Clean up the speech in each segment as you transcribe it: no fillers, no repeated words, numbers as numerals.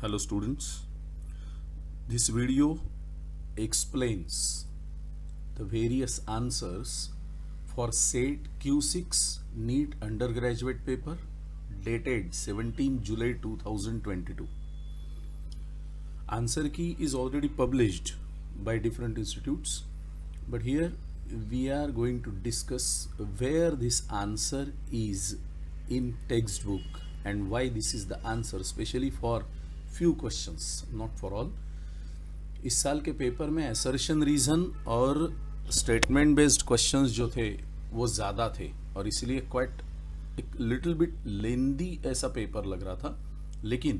Hello students, this video explains the various answers for SET Q6 NEET undergraduate paper dated 17 July 2022. Answer key is already published by different institutes, but here we are going to discuss where this answer is in textbook and why this is the answer, especially for few questions, not for all. इस साल के paper में assertion reason और statement based questions जो थे वो ज़्यादा थे और इसलिए क्वाइट एक लिटिल बिट लेंदी ऐसा पेपर लग रहा था, लेकिन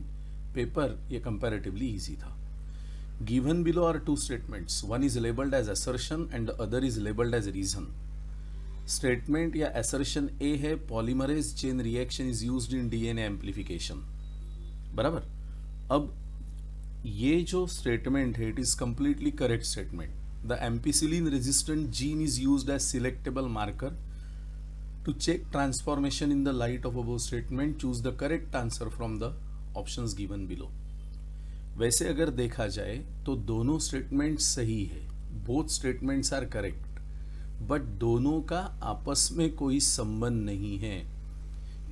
पेपर ये कंपैरेटिवली इजी था. Given below are two statements, one is labelled as assertion and the other is labelled as reason. Statement या assertion ए है, polymerase chain reaction is used in DNA amplification. बराबर. अब ये जो statement है, it is completely correct statement. The ampicillin resistant gene is used as selectable marker to check transformation in the light of above statement. Choose the correct answer from the options given below. वैसे अगर देखा जाए तो दोनों statement सही है, both statements are correct, but दोनों का आपस में कोई संबंध नहीं है,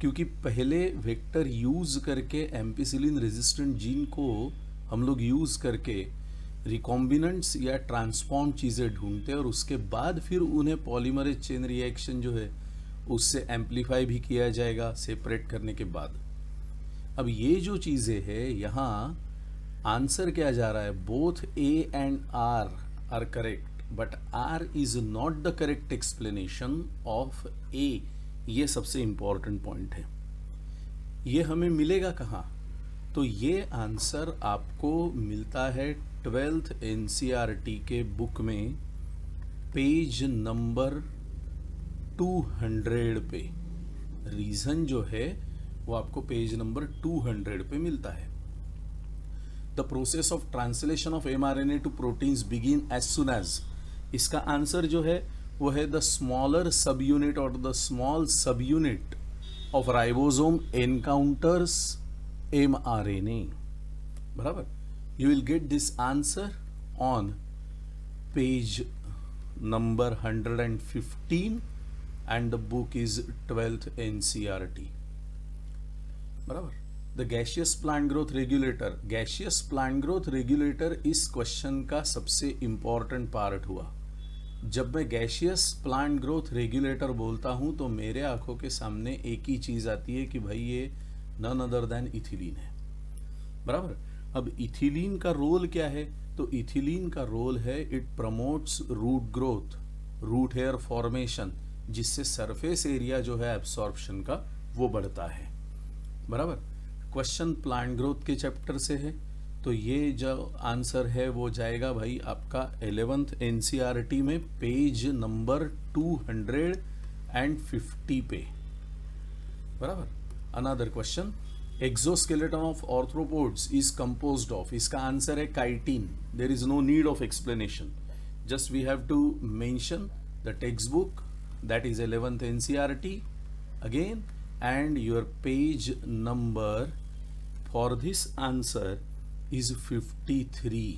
क्योंकि पहले वेक्टर यूज करके एम्पिसिलिन रेजिस्टेंट जीन को हम लोग यूज करके रिकॉम्बिनेंट्स या ट्रांसफॉर्म चीज़ें ढूंढते हैं और उसके बाद फिर उन्हें पॉलीमरेज चेन रिएक्शन जो है उससे एम्पलीफाई भी किया जाएगा सेपरेट करने के बाद. अब ये जो चीज़ें है, यहाँ आंसर क्या जा रहा है, both A and R are correct, but R is not the correct explanation of A. ये सबसे इंपॉर्टेंट पॉइंट है. ये हमें मिलेगा कहाँ? तो ये आंसर आपको मिलता है 12th NCERT के बुक में पेज नंबर 200 पे. रीजन जो है वो आपको पेज नंबर 200 पे मिलता है. The process of translation of mRNA to proteins begin as soon as. इसका आंसर जो है वो है द स्मॉलर सब यूनिट और the small sub unit of ribosome encounters mRNA. बराबर. You will get this answer on page number 115 and the book is 12th NCERT. बराबर. The gaseous plant growth regulator. Gaseous plant growth regulator इस question का सबसे important part हुआ. जब मैं gaseous plant growth regulator बोलता हूं तो मेरे आंखों के सामने एक ही चीज आती है कि भाई ये नन अदर देन इथिलीन है. बराबर. अब इथिलीन का रोल क्या है? तो इथिलीन का रोल है, it promotes root growth, root hair formation, जिससे सरफेस एरिया जो है एब्सॉर्प्शन का वो बढ़ता है. बराबर. क्वेश्चन प्लांट ग्रोथ के चैप्टर से है, तो ये जो आंसर है वो जाएगा भाई आपका 11th NCERT में पेज नंबर 250 पे. बराबर. Another question, exoskeleton of arthropods is composed of. इसका आंसर है chitin. There is no need of explanation, just we have to mention the text book, that is 11th NCERT again, and your page number for this answer is 53.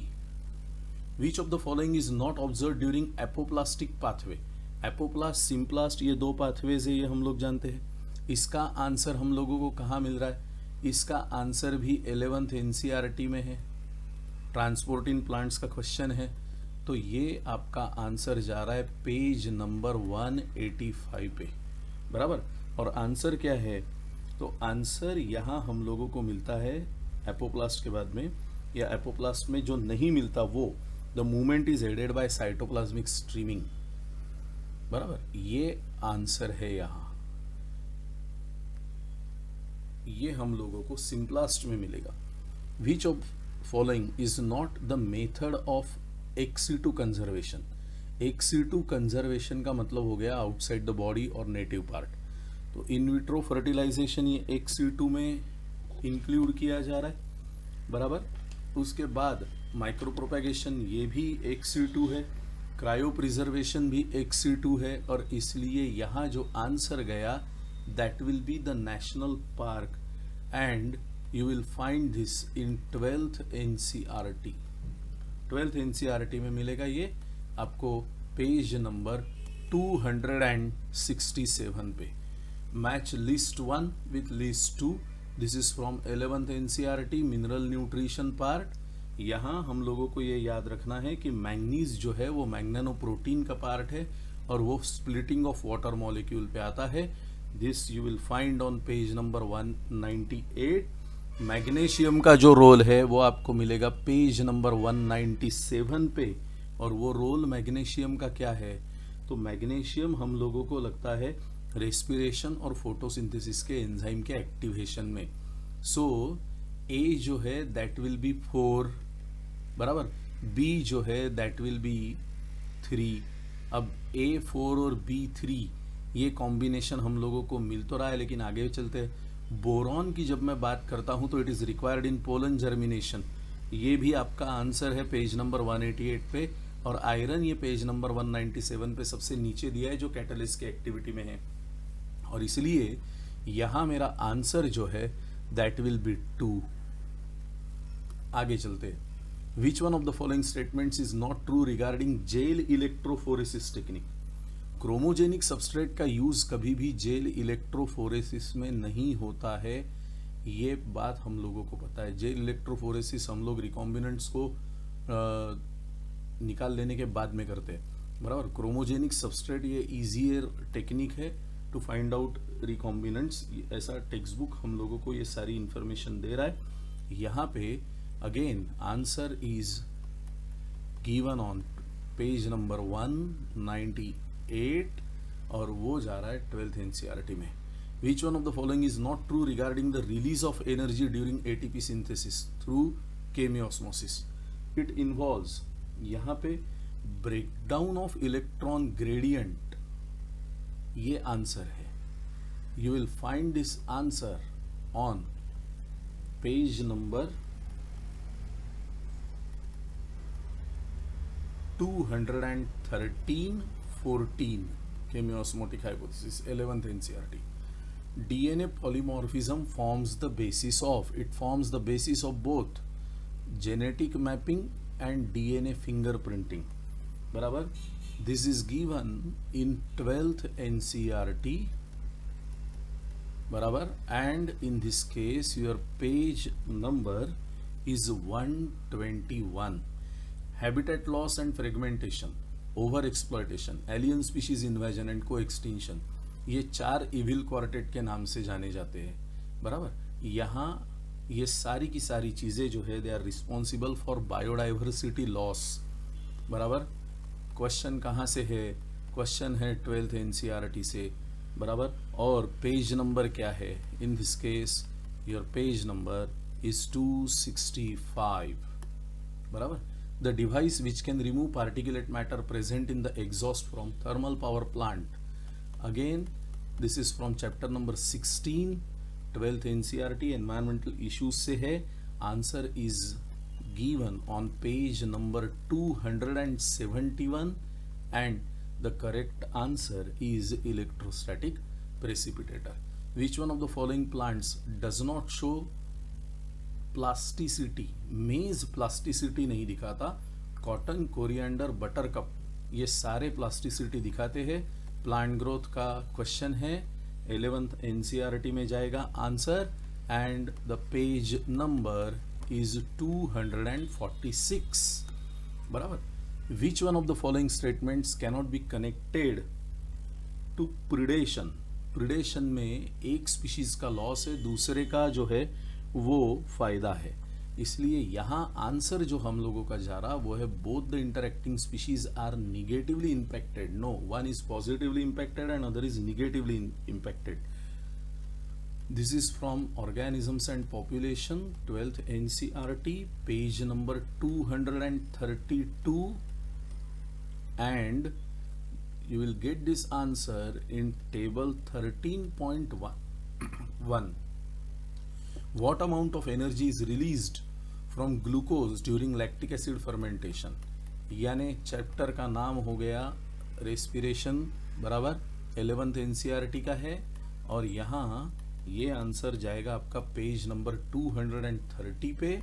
Which of the following is not observed during apoplastic pathway? Apoplast, symplast, ये दो pathways है, ये हम लोग जानते हैं. इसका answer हम लोगों को कहाँ मिल रहा है? इसका आंसर भी 11th NCERT में है. ट्रांसपोर्टिंग प्लांट्स का क्वेश्चन है, तो ये आपका आंसर जा रहा है पेज नंबर 185 पे. बराबर. और आंसर क्या है? तो आंसर यहाँ हम लोगों को मिलता है एपोप्लास्ट के बाद में, या एपोप्लास्ट में जो नहीं मिलता वो the movement is aided by cytoplasmic streaming. बराबर. ये आंसर है यहाँ, ये हम लोगों को सिम्प्लास्ट में मिलेगा. Which of following is not the method of ex-situ conservation. ex-situ conservation का मतलब हो गया आउटसाइड द बॉडी और नेटिव पार्ट. तो इन विट्रो फर्टिलाइजेशन ये ex-situ में इंक्लूड किया जा रहा है. बराबर. उसके बाद माइक्रो प्रोपेगेशन ये भी ex-situ है, क्रायो प्रिजर्वेशन भी ex-situ है, और इसलिए यहाँ जो आंसर गया that will be the national park and you will find this in 12th NCERT. 12th NCERT में मिलेगा ये आपको पेज नंबर 267 पे. Match list 1 with list 2. This is from 11th NCERT mineral nutrition part. यहाँ हम लोगों को ये याद रखना है कि मैंगनीज जो है वो मैग्नेनोप्रोटीन का पार्ट है और वो स्प्लिटिंग ऑफ वाटर मॉलिक्यूल पे आता है. This you will find on page number 198. Magnesium का जो रोल है वो आपको मिलेगा पेज नंबर 197 पे. और वो रोल मैग्नीशियम का क्या है? तो मैग्नीशियम हम लोगों को लगता है रेस्पिरेशन और फोटोसिंथेसिस के एंजाइम के एक्टिवेशन में. सो ए जो है दैट विल बी 4, बराबर. बी जो है दैट विल बी 3. अब A4 और B3 ये कॉम्बिनेशन हम लोगों को मिल तो रहा है, लेकिन आगे चलते हैं. बोरॉन की जब मैं बात करता हूं तो it is required in pollen germination. ये भी आपका आंसर है पेज नंबर 188 पे. और आयरन ये पेज नंबर 197 पे सबसे नीचे दिया है जो कैटलिस्ट के एक्टिविटी में है. और इसलिए यहां मेरा आंसर जो है दैट विल बी 2. आगे चलते हैं. Which one of the following statements is not true regarding gel electrophoresis technique? Chromogenic substrate का यूज कभी भी जेल इलेक्ट्रोफोरेसिस में नहीं होता है, ये बात हम लोगों को पता है. जेल इलेक्ट्रोफोरेसिस हम लोग रिकॉम्बिनेंट्स को निकाल लेने के बाद में करते हैं, बराबर. क्रोमोजेनिक सबस्ट्रेट ये इजियर टेक्निक है टू फाइंड आउट रिकॉम्बिनेंट्स. ऐसा टेक्स्ट बुक हम लोगों को ये सारी इंफॉर्मेशन दे रहा है. यहाँ पे again answer is given on page number 198 और वो जा रहा है 12th NCERT में. Which one of the following is not true regarding the release of energy during ATP synthesis through chemiosmosis? It involves यहाँ पे breakdown of electron gradient. ये answer है. You will find this answer on page number 213-14 chemiosmotic hypothesis 11th NCERT. DNA polymorphism forms the basis of both genetic mapping and DNA fingerprinting, बराबर. This is given in 12th NCERT, बराबर. and in this case your page number is 121. Habitat loss and fragmentation, over exploitation, alien species invasion and co-extinction, ये 4 evil quartet के नाम से जाने जाते हैं, बराबर. यहाँ ये सारी की सारी चीज़ें जो है they are responsible for biodiversity loss, बराबर. क्वेश्चन कहाँ से है? क्वेश्चन है 12th NCERT से, बराबर. और पेज नंबर क्या है? In this case your page number is 265, बराबर. The device which can remove particulate matter present in the exhaust from thermal power plant. Again, this is from chapter number 16, 12th NCERT. Environmental issues से है. Answer is given on page number 271 and the correct answer is electrostatic precipitator. Which one of the following plants does not show plasticity? मेज plasticity नहीं दिखाता. Cotton, coriander, buttercup ये सारे plasticity दिखाते हैं. Plant growth का क्वेश्चन है, 11th NCERT में जाएगा answer. And the page number is 246, बराबर. Which one of the following statements cannot be connected to predation? Predation में एक स्पीशीज का लॉस है, दूसरे का जो है वो फायदा है. इसलिए यहाँ आंसर जो हम लोगों का जा रहा वो है both the interacting species are negatively impacted. No, one is positively impacted and other is negatively impacted. This is from organisms and population 12th NCERT page number 232 and you will get this answer in table 13.1. What amount of energy is released from glucose during lactic acid fermentation? यानी chapter का नाम हो गया respiration, बराबर. 11th NCERT का है. और यहाँ ये आंसर जाएगा आपका पेज नंबर 230 पे,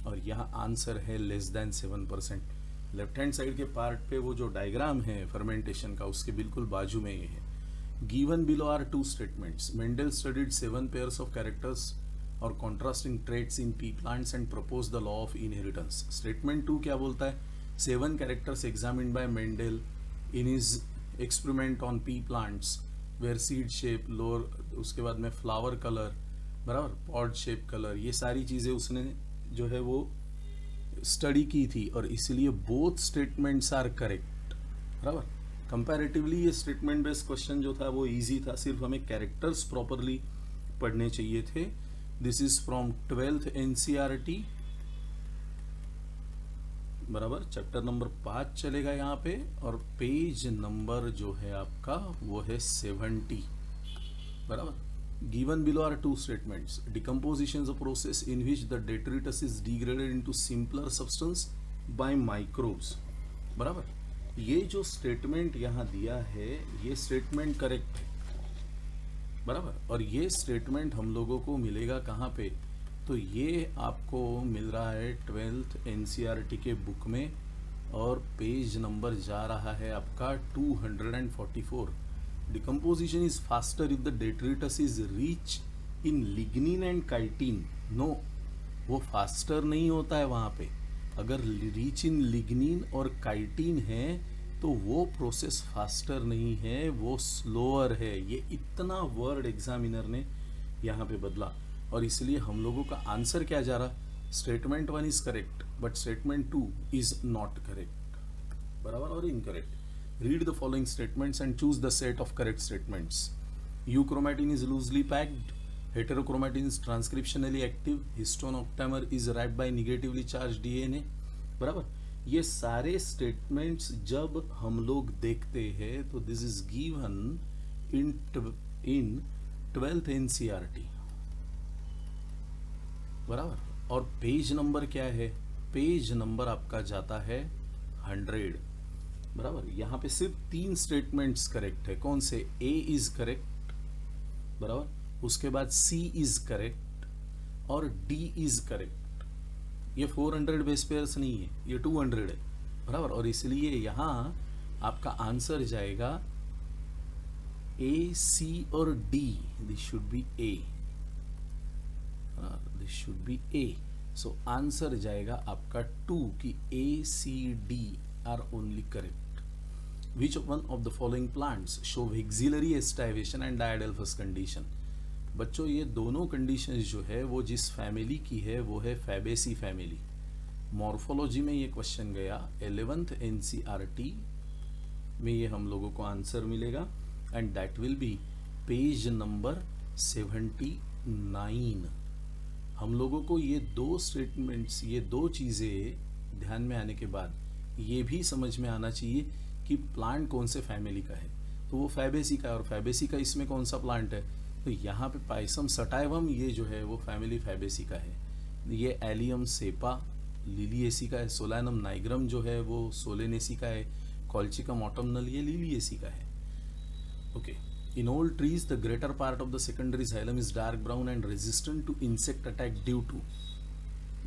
और यहाँ आंसर है less than 7%। Left hand side के पार्ट पे वो जो डायग्राम है फर्मेंटेशन का, उसके बिल्कुल बाजू में ये है। Given below are two statements. Mendel studied 7 pairs of characters और contrasting traits in pea plants and propose the law of inheritance. Statement 2 क्या बोलता है? 7 characters examined by Mendel in his experiment on pea plants were seed shape, lower, उसके बाद में flower colour, बराबर, pod shape colour, ये सारी चीज़ें उसने जो है वो स्टडी की थी, और इसलिए बोथ स्टेटमेंट्स आर करेक्ट, बराबर। कंपैरेटिवली ये स्टेटमेंट बेस्ड क्वेश्चन जो था वो इजी था, सिर्फ हमें कैरेक्टर्स प्रॉपरली पढ़ने चाहिए थे। This is from 12th NCERT, बराबर। चैप्टर नंबर 5 चलेगा यहाँ पे, और पेज नंबर जो है आपका वो है 70, बराबर। Given below are two statements. Decomposition is a process in which the detritus is degraded into simpler substance by microbes, बराबर। ये जो स्टेटमेंट यहाँ दिया है ये स्टेटमेंट करेक्ट है, बराबर। और ये स्टेटमेंट हम लोगों को मिलेगा कहाँ पे? तो ये आपको मिल रहा है 12th NCERT के बुक में, और पेज नंबर जा रहा है आपका 244। Decomposition is faster if the detritus is rich in lignin and chitin. No, वो फास्टर नहीं होता है वहाँ पे। अगर रिच इन लिग्निन और काइटिन है तो वो प्रोसेस फास्टर नहीं है, वो स्लोअर है। ये इतना वर्ड एग्जामिनर ने यहाँ पे बदला, और इसलिए हम लोगों का आंसर क्या जा रहा? Statement 1 is correct but statement 2 is not correct, बराबर, और incorrect. Read the following statements and choose the set of correct statements. Euchromatin is loosely packed, heterochromatin is transcriptionally active, histone octamer is wrapped by negatively charge DNA, बराबर। ये सारे statements जब हम लोग देखते हैं तो this is given in 12th NCERT, बराबर। और पेज नंबर क्या है? पेज नंबर आपका जाता है 100, बराबर। यहाँ पे सिर्फ 3 स्टेटमेंट्स करेक्ट है। कौन से? A इज करेक्ट, बराबर, उसके बाद C इज करेक्ट और D इज करेक्ट। ये 400 बेस पेयर्स नहीं है, ये 200 है, बराबर। और इसलिए यहाँ आपका आंसर जाएगा A, C और D। This should be A, this should be A। So answer जाएगा आपका 2 कि A, C, D are only correct. Which one of the following plants show axillary aestivation and diadelphous condition? बच्चों, ये दोनों conditions जो है वो जिस फैमिली की है वो है फैबेसी फैमिली। मॉर्फोलॉजी में ये क्वेश्चन गया, 11th NCERT में ये हम लोगों को आंसर मिलेगा, and that will B page number 79। हम लोगों को ये दो स्टेटमेंट्स, ये दो चीज़ें ध्यान में आने के बाद ये भी समझ में आना चाहिए कि प्लांट कौन से फैमिली का है। तो वो फैबेसी का है, और फैबेसी का इसमें कौन सा प्लांट है? तो यहाँ पे पाइसम सटाइवम ये जो है वो फैमिली फैबेसी का है। ये एलियम सेपा लिलिएसी का है। सोलैनम नाइग्रम जो है वो सोलेनेसी का है। कॉल्चिकम ऑटमनल ये लिलिएसी का है। Okay. In old trees, the greater part of the secondary xylem is dark brown and resistant to insect attack due to,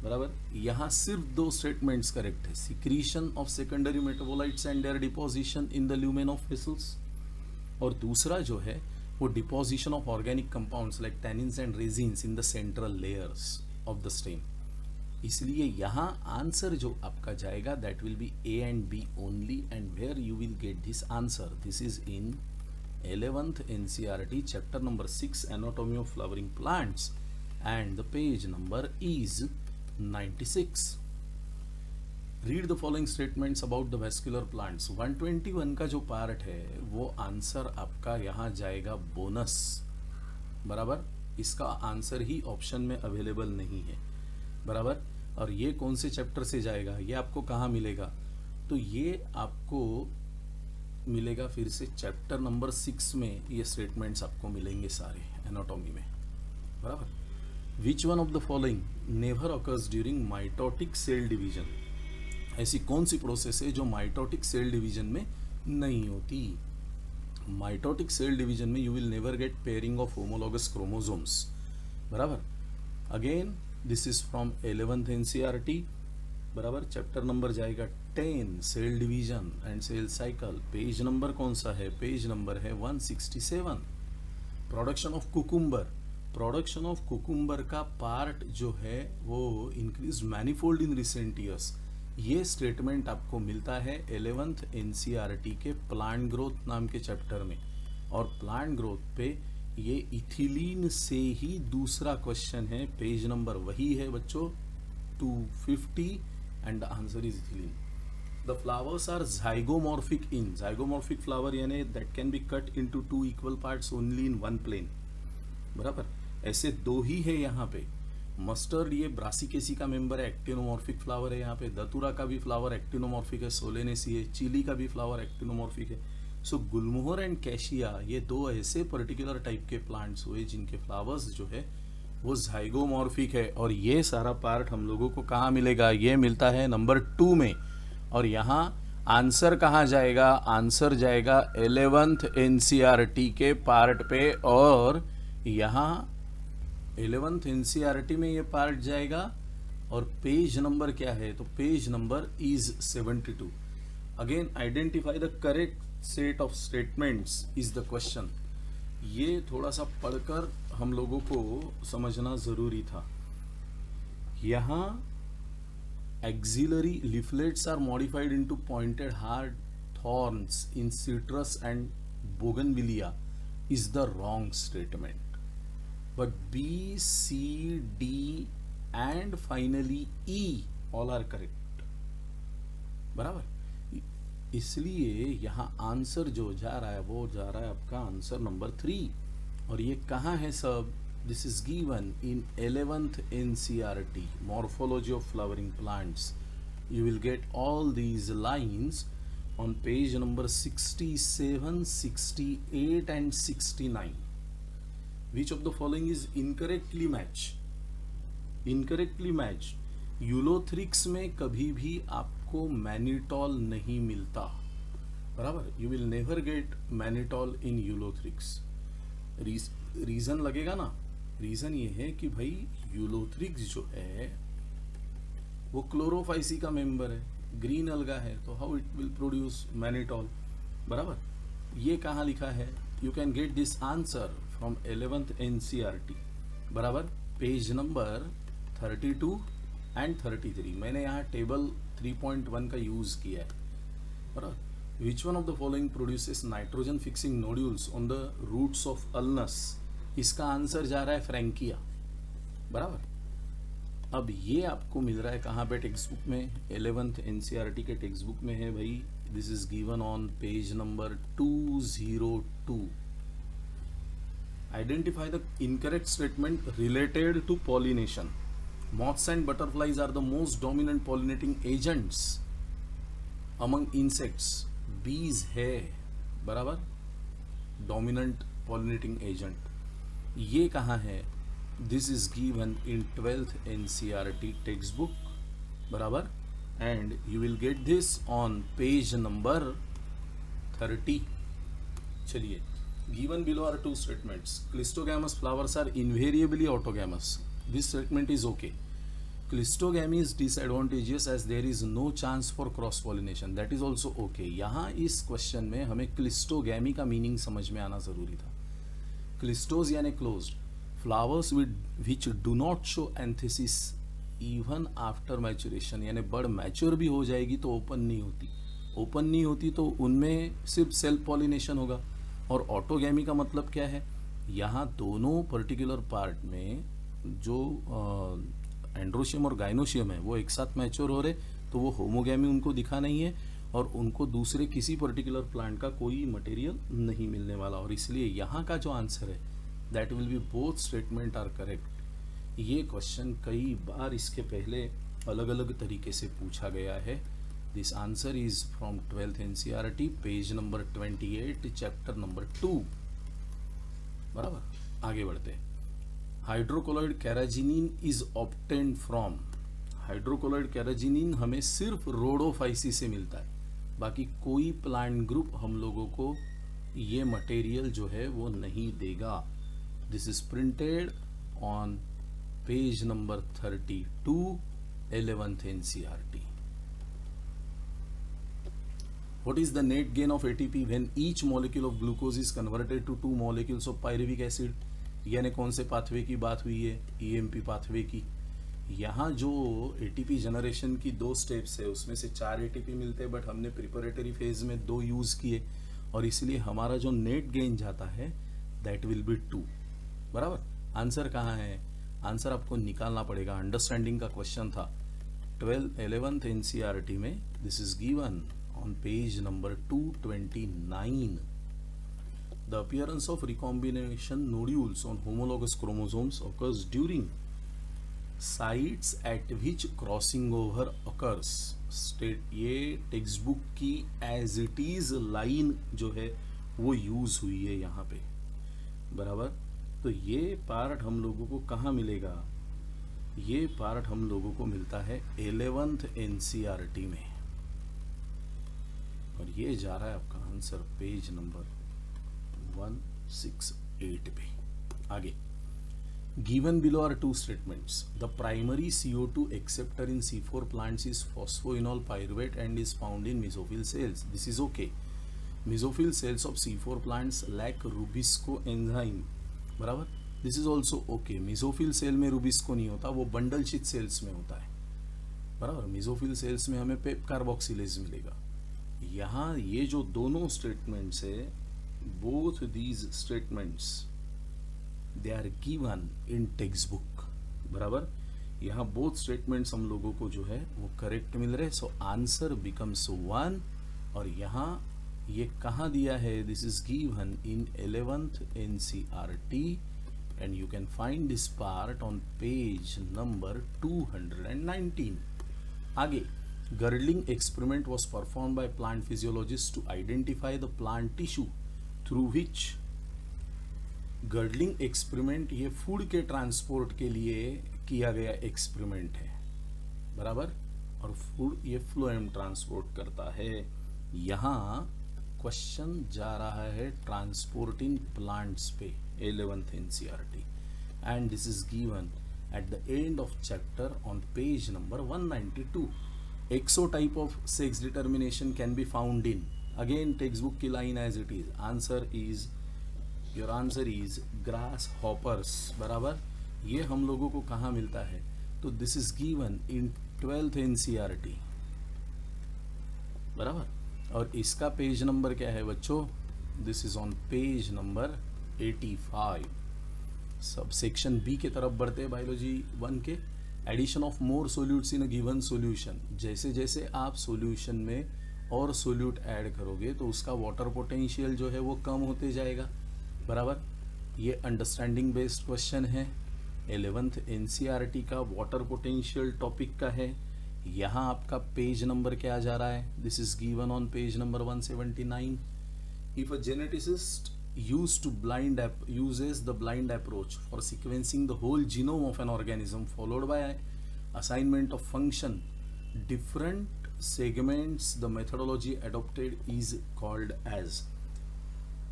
बराबर। यहाँ सिर्फ 2 स्टेटमेंट्स करेक्ट है। Secretion of secondary metabolites and their deposition in the lumen of vessels, और दूसरा जो है वो deposition of organic compounds like tannins and resins in the central layers of the stem. इसलिए यहाँ आंसर जो आपका जाएगा that will be A and B only, and where you will get this answer? This is in 11th NCERT chapter number 6 anatomy of flowering plants, and the page number is 96. Read the following statements about the vascular plants. 121 का जो part है वो answer आपका यहाँ जाएगा bonus, बराबर। इसका answer ही option में अवेलेबल नहीं है, बराबर। और ये कौन से चैप्टर से जाएगा? ये आपको कहाँ मिलेगा? तो ये आपको मिलेगा फिर से चैप्टर नंबर 6 में। ये स्टेटमेंट्स आपको मिलेंगे सारे एनाटॉमी में, बराबर। Which one of the following never occurs during mitotic cell division? ऐसी कौन सी प्रोसेस है जो माइटोटिक सेल डिवीजन में नहीं होती? माइटोटिक सेल डिवीजन में you will never get pairing of homologous chromosomes, बराबर। Again this is from 11th NCERT, बराबर। चैप्टर नंबर जाएगा 10, cell division and cell cycle. Page number कौन सा है? पेज नंबर है 167। Production of cucumber, production of cucumber का part जो है वो increase manifold in recent years. ये स्टेटमेंट आपको मिलता है 11th NCERT के प्लांट ग्रोथ नाम के चैप्टर में। और प्लांट ग्रोथ पे ये इथिलीन से ही दूसरा क्वेश्चन है। पेज नंबर वही है बच्चों 250 and the answer is ethylene. The flowers are zygomorphic in, zygomorphic flower यानी that can be cut into 2 equal parts only in 1 plane, बराबर। ऐसे 2 ही है यहाँ पे। मस्टर्ड ये ब्रासिकेसी का मेंबर है, एक्टिनोमॉर्फिक फ्लावर है। यहाँ पे दतुरा का भी फ्लावर एक्टिनोमॉर्फिक है, सोलेनेसी है, चिली का भी फ्लावर एक्टिनोमॉर्फिक है। सो गुलमोहर एंड कैशिया ये 2 ऐसे पर्टिकुलर टाइप के प्लांट्स हुए जिनके फ्लावर्स जो है वो ज़ाइगोमॉर्फिक है। और ये सारा पार्ट हम लोगों को कहाँ मिलेगा? ये मिलता है नंबर 2 में। और यहाँ आंसर कहाँ जाएगा? आंसर जाएगा 11th NCERT के पार्ट पे। और यहाँ 11th NCERT में ये पार्ट जाएगा। और पेज नंबर क्या है? तो page number is 72। Again identify the correct set of statements is the question. ये थोड़ा सा पढ़कर हम लोगों को समझना जरूरी था। यहाँ axillary leaflets are modified into pointed hard thorns in citrus and bougainvillea is the wrong statement. But B, C, D and finally E all are correct, बराबर। इसलिए यहाँ आंसर जो जा रहा है वो जा रहा है आपका आंसर नंबर 3। और ये कहाँ है सब? This is given in 11th NCERT morphology of flowering plants. You will get all these lines on page number 67, 68 and 69. Which of the following is incorrectly matched? Incorrectly matched. Ulothrix में कभी भी आपको mannitol नहीं मिलता, बराबर। You will never get mannitol in ulothrix. Reason लगेगा ना? Reason ये है कि भाई यूलोथ्रिक्स जो है वो क्लोरोफाइसी का मेंबर है, ग्रीन अलगा है, तो how it will produce mannitol, बराबर। ये कहाँ लिखा है? You can get this answer from 11th NCERT, बराबर। Page number 32 and 33। मैंने यहाँ टेबल 3.1 का यूज किया है, बराबर। Which one of the following produces nitrogen fixing nodules on the roots of Alnus? इसका आंसर जा रहा है फ्रैंकिया, बराबर। अब ये आपको मिल रहा है कहाँ पे? टेक्स्ट बुक में। 11th NCERT के टेक्स्ट बुक में है भाई। This is given on page number 202। Identify the incorrect statement related to pollination. Moths and butterflies are the most dominant pollinating agents among insects. Bees है, बराबर, dominant pollinating agent. ये कहाँ है? This is given in 12th NCERT textbook, बराबर, and you will get this on page number 30. चलिए, given below are 2 statements. Clistogamous flowers are invariably autogamous. This statement is okay. Clistogamy is disadvantageous as there is no chance for cross pollination. That is also okay. यहाँ इस question में हमें cleistogamy का meaning समझ में आना जरूरी था। क्लिस्टोज यानी closed, flowers which do not show anthesis even after maturation, यानी बर्ड मैच्योर भी हो जाएगी तो ओपन नहीं होती। ओपन नहीं होती तो उनमें सिर्फ सेल्फ पॉलिनेशन होगा। और ऑटोगैमी का मतलब क्या है? यहाँ दोनों पर्टिकुलर पार्ट में जो एंड्रोशियम और गाइनोशियम है वो एक साथ मैच्योर हो रहे, तो वो होमोगैमी उनको दिखा नहीं है और उनको दूसरे किसी पर्टिकुलर प्लांट का कोई मटेरियल नहीं मिलने वाला। और इसलिए यहाँ का जो आंसर है that will be both statement are correct. ये क्वेश्चन कई बार इसके पहले अलग अलग तरीके से पूछा गया है। This answer is from 12th NCERT page number 28 chapter number 2, बराबर। आगे बढ़ते हैं। Hydrocolloid carrageenan is obtained from, hydrocolloid carrageenan हमें सिर्फ रोडोफाइसी से मिलता है, बाकी कोई प्लांट ग्रुप हम लोगों को ये मटेरियल जो है वो नहीं देगा. This is printed on page number 32, 11th NCERT. What is the net gain of ATP when each molecule of glucose is converted to 2 molecules of pyruvic acid? यानी कौन से पाथवे की बात हुई है? EMP पाथवे की. यहाँ जो ATP जनरेशन की 2 स्टेप्स है उसमें से 4 ATP मिलते हैं, बट हमने प्रिपरेटरी फेज में 2 यूज़ किए और इसलिए हमारा जो नेट गेन जाता है दैट विल बी 2. बराबर. आंसर कहाँ है? आंसर आपको निकालना पड़ेगा. अंडरस्टैंडिंग का क्वेश्चन था 11th NCERT में. This is given on page number 229. The appearance of recombination nodules on homologous chromosomes occurs during sites at which crossing over occurs. State ये टेक्स्ट बुक की एज इट इज लाइन जो है वो use हुई है यहाँ पे. बराबर. तो ये पार्ट हम लोगों को कहाँ मिलेगा? ये पार्ट हम लोगों को मिलता है 11th NCERT में और ये जा रहा है आपका आंसर पेज नंबर 168 पे. आगे. Given below are 2 statements. The primary CO2 acceptor in C4 plants is phosphoenol pyruvate and is found in mesophyll cells. This is okay. Mesophyll cells of C4 plants lack rubisco enzyme. बराबर. This is also okay. Mesophyll cell में rubisco नहीं होता, वो bundle sheath sales में होता है. बराबर. Mesophyll cells में हमें पेप कार्बोक्सिलेज मिलेगा. यहाँ ये जो दोनों स्टेटमेंट्स है, both these statements they are given in text book. बराबर. यहाँ बोथ स्टेटमेंट्स हम लोगों को जो है वो करेक्ट मिल रहे. So answer becomes 1. और यहाँ ये कहाँ दिया है? This is given in 11th NCERT and you can find this part on page number 219. आगे. Girdling experiment was performed by plant physiologists to identify the plant tissue through which. Girdling experiment ये food के transport के लिए किया गया experiment है. बराबर. और फूड ये फ्लोएम ट्रांसपोर्ट करता है. यहाँ क्वेश्चन जा रहा है ट्रांसपोर्टिंग प्लांट्स पे 11th NCERT and this is given at the end of chapter on page number 192. Exotype of sex determination can be found in. Again textbook की line as it is. Your answer is grasshoppers. बराबर. ये हम लोगों को कहाँ मिलता है? तो this is given in 12th NCERT. बराबर. और इसका पेज नंबर क्या है बच्चों? This is on page number 85. Sub section B के तरफ बढ़ते हैं बायोलॉजी 1 के. Addition of more solutes in a given solution. जैसे जैसे आप सोल्यूशन में और सोल्यूट ऐड करोगे तो उसका वाटर पोटेंशियल जो है वो कम होते जाएगा. बराबर. ये अंडरस्टैंडिंग बेस्ड क्वेश्चन है. 11th NCERT का वाटर पोटेंशियल टॉपिक का है. यहाँ आपका पेज नंबर क्या जा रहा है? This is given on page number 179. If a geneticist uses the blind approach for sequencing the whole genome of an organism followed by assignment of function different segments, the methodology adopted is called as.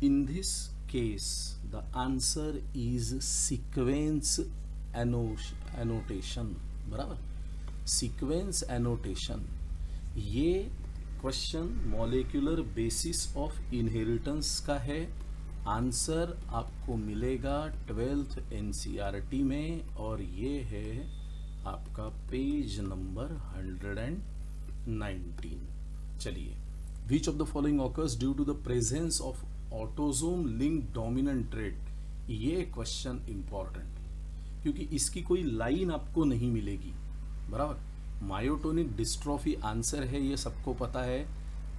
In this case the answer is sequence annotation. बराबर. Sequence annotation. ये question molecular basis of inheritance का है. Answer आपको मिलेगा 12th NCERT में और ये है आपका पेज नंबर 119. चलिए. Which of the following occurs due to the presence of autosome link dominant trait. ये क्वेश्चन इंपॉर्टेंट क्योंकि इसकी कोई लाइन आपको नहीं मिलेगी. बराबर. मायोटोनिक डिस्ट्रॉफी आंसर है, ये सबको पता है.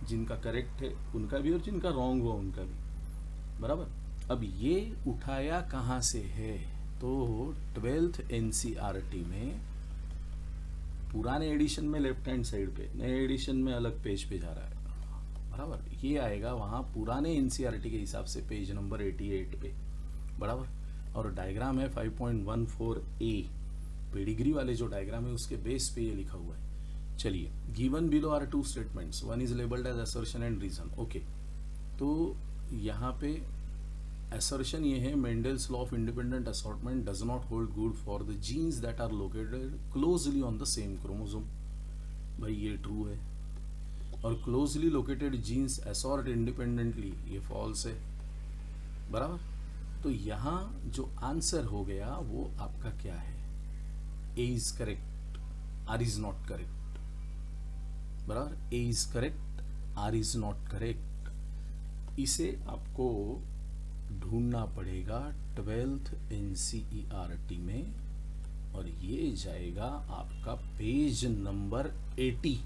जिनका करेक्ट है उनका भी और जिनका रॉन्ग हुआ उनका भी. बराबर. अब ये उठाया कहाँ से है? तो 12th NCERT में पुराने एडिशन में लेफ्ट हैंड साइड पे, नए एडिशन में अलग पेज पे जा रहा है. बराबर. ये आएगा वहाँ पुराने NCERT के हिसाब से पेज नंबर 88 पे. बराबर. और डायग्राम है 5.14a. पेडिग्री वाले जो डायग्राम है उसके बेस पे ये लिखा हुआ है. चलिए. Given below are 2 statements. One is labelled as assertion and reason. Okay. तो यहाँ पे assertion ये है, Mendel's law of independent assortment does not hold good for the genes that are located closely on the same chromosome. भाई ये true है, और closely located genes assort independently, ये फॉल्स है, बराबर। तो यहाँ जो आंसर हो गया वो आपका क्या है, A is correct, R is not correct, बराबर। A is correct, R is not correct. इसे आपको ढूंढना पड़ेगा 12th NCERT में, और ये जाएगा आपका पेज नंबर 80।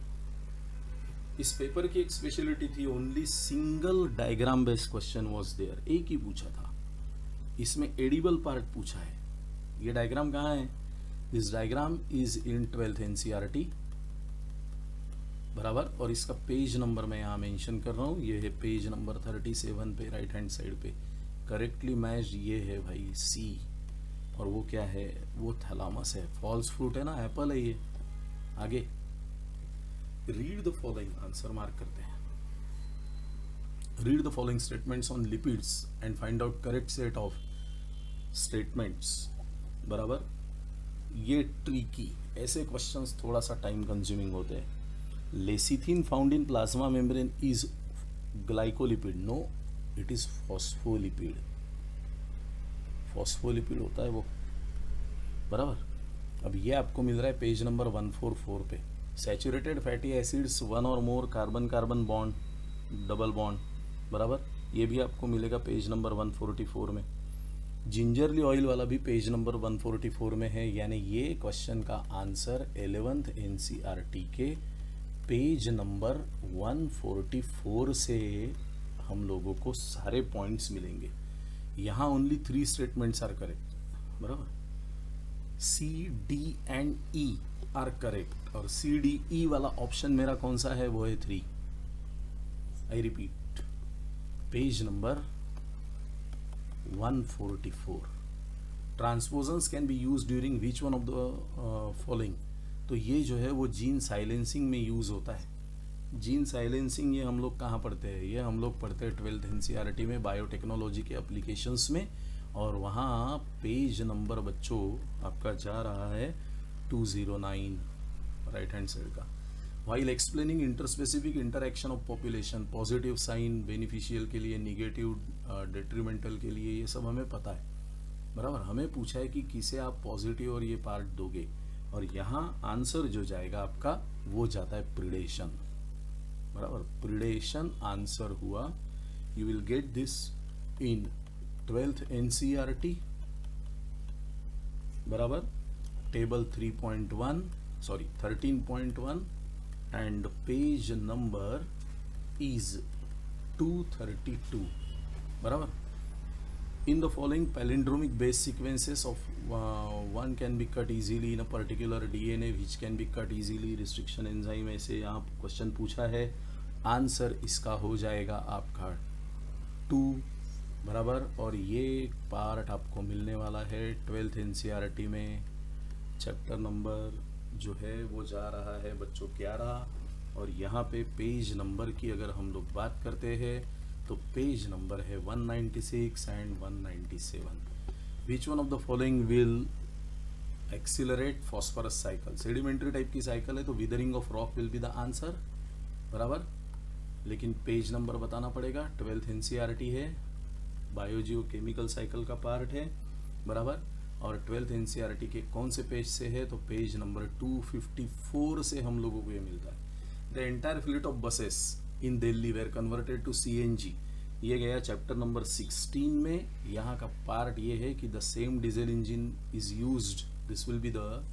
इस पेपर की एक स्पेशलिटी थी, only single diagram based question was there, एक ही पूछा था। इसमें एडिबल पार्ट पूछा है। ये डायग्राम कहाँ है? This diagram is in 12th NCERT, बराबर। और इसका पेज नंबर मैं यहाँ मेंशन कर रहा हूँ, ये है पेज नंबर 37 पे, राइट हैंड साइड पे। करेक्टली मैच्ड ये है भाई सी, और वो क्या है, वो थैलामस है। फॉल्स फ्रूट है ना, एप्पल है ये। आगे read the following, answer mark करते हैं। Read the following statements on lipids and find out correct set of statements, बराबर। ये ट्रिकी, ऐसे क्वेश्चंस थोड़ा सा टाइम कंज्यूमिंग होते हैं। Lecithin found in plasma membrane is glycolipid, no it is phospholipid. Phospholipid होता है वो, बराबर। अब ये आपको मिल रहा है पेज नंबर 144 पे। सैचुरेटेड फैटी एसिड्स, वन और more carbon carbon bond, double bond, बराबर। ये भी आपको मिलेगा पेज नंबर 144 में। जिंजरली ऑयल वाला भी पेज नंबर 144 में है। यानी ये क्वेश्चन का आंसर 11th NCERT के पेज नंबर 144 से हम लोगों को सारे पॉइंट्स मिलेंगे। यहाँ ओनली 3 स्टेटमेंट्स आर करेक्ट, बराबर। C, D and E are correct, और C, D, E वाला ऑप्शन मेरा कौन सा है, वो है 3। I repeat, page number 144। Transposons can be use during which one of the following. तो ये जो है वो जीन साइलेंसिंग में यूज होता है। जीन साइलेंसिंग ये हम लोग कहाँ पढ़ते हैं, ये हम लोग पढ़ते हैं 12th NCERT में, बायोटेक्नोलॉजी के एप्लीकेशंस में। और वहाँ पेज नंबर बच्चों आपका जा रहा है 209, राइट हैंड साइड का। While explaining interspecific interaction of population, positive sign beneficial के लिए, निगेटिव डेट्रीमेंटल के लिए, ये सब हमें पता है, बराबर। हमें पूछा है कि किसे आप पॉजिटिव और ये पार्ट दोगे, और यहाँ आंसर जो जाएगा आपका वो जाता है प्रिडेशन, बराबर। प्रिडेशन आंसर हुआ। You will get this in 12th NCERT, बराबर। Table 13.1 and page number is 232, बराबर। In the following palindromic base sequences of one can be cut easily in a particular DNA which can be cut easily, restriction enzyme, ऐसे यहाँ question पूछा है। Answer इसका हो जाएगा आपका 2, बराबर। और ये पार्ट आपको मिलने वाला है 12th NCERT में। चैप्टर नंबर जो है वो जा रहा है बच्चों 11, और यहाँ पे पेज नंबर की अगर हम लोग बात करते हैं तो पेज नंबर है 196 and 197। Which one of the following will accelerate phosphorus cycle. Sedimentary type की साइकिल है तो withering of rock will be the answer, बराबर। लेकिन पेज नंबर बताना पड़ेगा, 12th NCERT है, बायोजियो केमिकल साइकिल का पार्ट है, बराबर। और 12th NCERT के कौन से पेज से है, तो पेज नंबर 254 से हम लोगों को ये मिलता है। The entire fleet of buses in Delhi were converted to CNG, ये गया चैप्टर नंबर 16 में। यहाँ का पार्ट ये है कि the same diesel engine is used, this will be the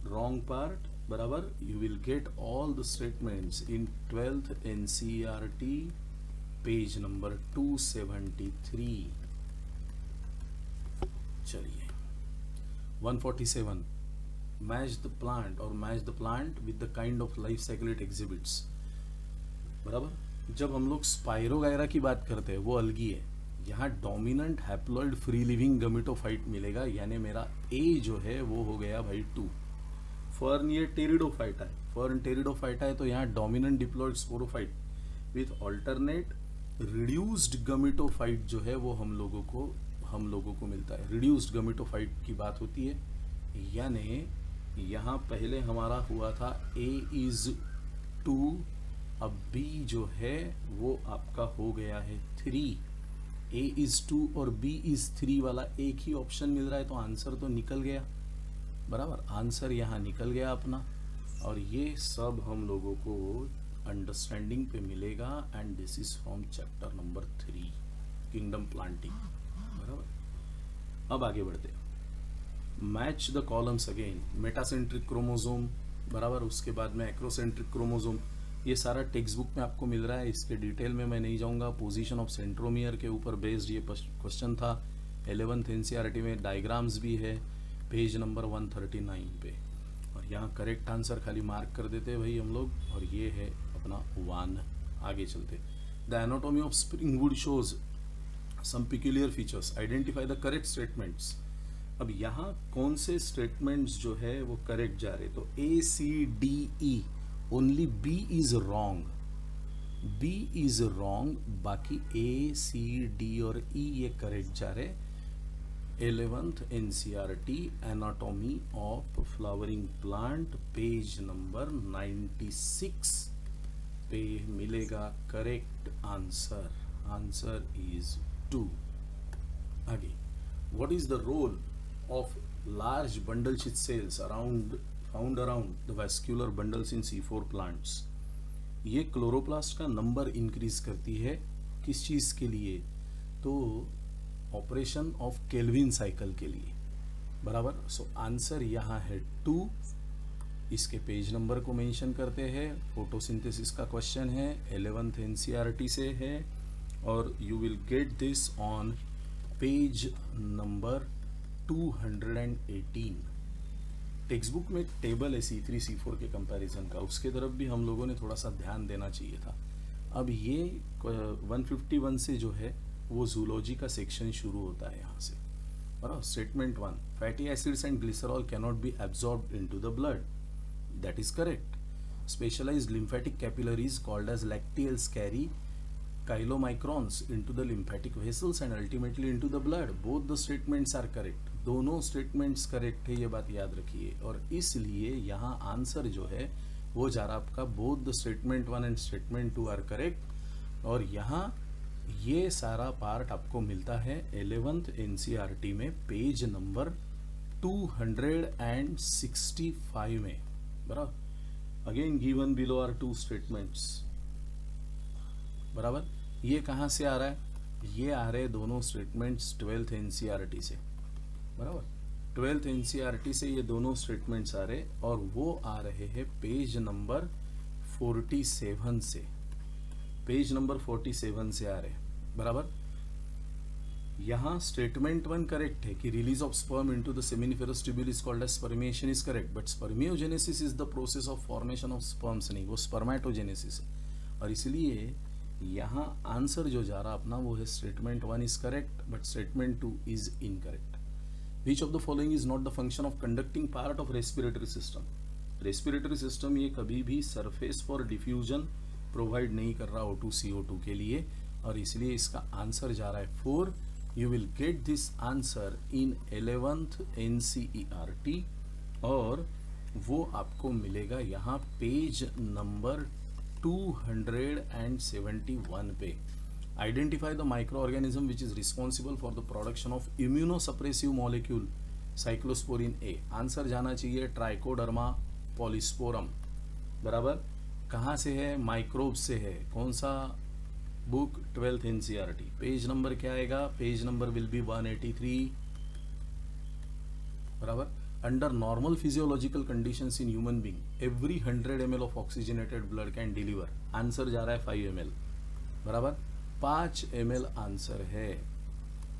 wrong part, बराबर। You will get all the statements in 12th NCERT page number 273। चलिए 147, मैच द प्लांट और match the plant with the kind of life cycle it exhibits, बराबर। जब हम लोग spirogyra की बात करते हैं वो अलगी है। यहाँ डोमिनेंट हैप्लॉइड फ्री लिविंग गमेटोफाइट मिलेगा, यानी मेरा ए जो है वो हो गया भाई 2। फर्न ये टेरिडोफाइटा है, फर्न टेरिडोफाइटा है तो यहाँ dominant diploid sporophyte with alternate reduced gametophyte जो है वो हम लोगों को मिलता है। रिड्यूस्ड गमेटोफाइट की बात होती है, यानी यहाँ पहले हमारा हुआ था A इज 2, अब B जो है वो आपका हो गया है 3। A इज 2 और B इज 3 वाला एक ही ऑप्शन मिल रहा है, तो आंसर तो निकल गया, बराबर। आंसर यहाँ निकल गया अपना, और ये सब हम लोगों को अंडरस्टैंडिंग पे मिलेगा। And this is from chapter number 3, kingdom planting, बराबर। अब आगे बढ़ते हैं। Match the columns again, metacentric chromosome, बराबर। उसके बाद में एक्रोसेंट्रिक क्रोमोसोम, ये सारा टेक्स्ट बुक में आपको मिल रहा है, इसके डिटेल में मैं नहीं जाऊंगा। पोजीशन ऑफ सेंट्रोमियर के ऊपर बेस्ड ये क्वेश्चन था 11th एनसीईआरटी में, डायग्राम्स भी है पेज नंबर 139 पे। और यहाँ करेक्ट आंसर खाली मार्क कर देते हैं भाई हम लोग, और ये है अपना 1। आगे चलते, the anatomy of springwood shows some peculiar features, identify the correct statements. अब यहाँ कौन से स्टेटमेंट्स जो है वो करेक्ट जा रहे, तो A C D E, only B is wrong, B is wrong, बाकी A C D और E ये करेक्ट जा रहे। 11th NCERT anatomy of flowering plant, page number 96 पे मिलेगा करेक्ट आंसर। Answer is 2। आगे, what is the role of large bundle sheath cells found around the vascular bundles in C4 plants? ये chloroplast का number increase करती है, किस चीज के लिए, तो ऑपरेशन ऑफ केल्विन साइकिल के लिए, बराबर। सो आंसर यहाँ है 2। इसके पेज नंबर को मेंशन करते हैं। फोटोसिंथेसिस का क्वेश्चन है, 11th एनसीईआरटी से है, और you will get this on page number 218। Text book में टेबल है C3 C4 के कंपैरिजन का, उसके तरफ भी हम लोगों ने थोड़ा सा ध्यान देना चाहिए था। अब ये 151 से जो है वो जूलॉजी का सेक्शन शुरू होता है यहाँ से, बराबर। Statement 1, fatty acids and glycerol cannot be absorbed into the blood, that is correct. Specialized lymphatic capillaries called as lacteals carry chylomicrons into the lymphatic vessels and ultimately into the blood. Both the statements are correct. दोनों statements correct है, ये बात याद रखिए। और इसलिए यहाँ answer जो है वो जा रहा आपका, both the statement 1 and statement 2 are correct. और यहाँ ये सारा पार्ट आपको मिलता है 11th एनसीईआरटी में, पेज नंबर 265 में, बराबर। Again given below are 2 statements, बराबर। ये कहाँ से आ रहा है, ये आ रहे दोनों स्टेटमेंट्स 12th एनसीईआरटी से, बराबर। 12th एनसीईआरटी से ये दोनों स्टेटमेंट्स आ रहे, और वो आ रहे हैं पेज नंबर 47 से, पेज नंबर 47 से आ रहे, बराबर। यहाँ स्टेटमेंट 1 करेक्ट है कि release of sperm into the seminiferous tubule is called as spermiation is correct, but spermiogenesis is the process of formation of sperms, नहीं, वो स्पर्मेटोजेनेसिस है। और इसलिए यहाँ आंसर जो जा रहा अपना वो है statement 1 is correct, but statement 2 is incorrect. Which of the following is not the function of conducting part of respiratory system? Respiratory system ये कभी भी सरफेस फॉर डिफ्यूजन प्रोवाइड नहीं कर रहा O2 CO2 के लिए, और इसलिए इसका आंसर जा रहा है 4। You will get this answer in 11th NCERT, और वो आपको मिलेगा यहाँ पेज नंबर 271 पे। Identify the microorganism which is responsible for the production of immunosuppressive molecule cyclosporin A. Answer जाना चाहिए ट्राइकोडर्मा पॉलिस्पोरम, बराबर। कहाँ से है, माइक्रोब से है। कौन सा book, 12th NCERT. Page number क्या आएगा, पेज नंबर विल बी 183, बराबर। Under normal physiological conditions in human being, every 100 ml of oxygenated blood can deliver. Answer जा रहा है 5 ml, बराबर। 5 ml आंसर है।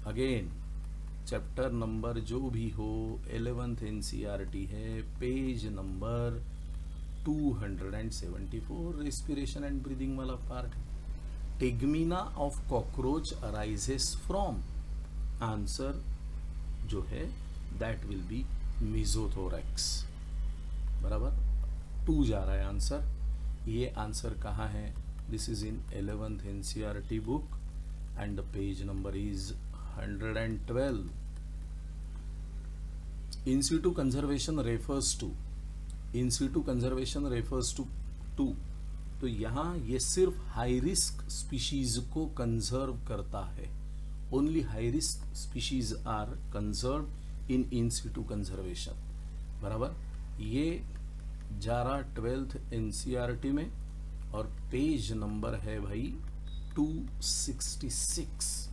अगेन चैप्टर नंबर जो भी हो 11th एनसीईआरटी है, page number 274, respiration and breathing वाला part. Tegmina of cockroach arises from, answer जो है दैट विल बी मीजोथोरैक्स, बराबर। 2 जा रहा है आंसर। ये आंसर कहाँ है, This is in 11th NCERT book and the page number is 112. In situ conservation refers to, in situ conservation refers to तो यहाँ ये सिर्फ हाई रिस्क स्पीशीज को कंजर्व करता है. Only high risk species are conserve in situ conservation. बराबर. ये जा रहा 12th NCERT में और पेज नंबर है भाई 266.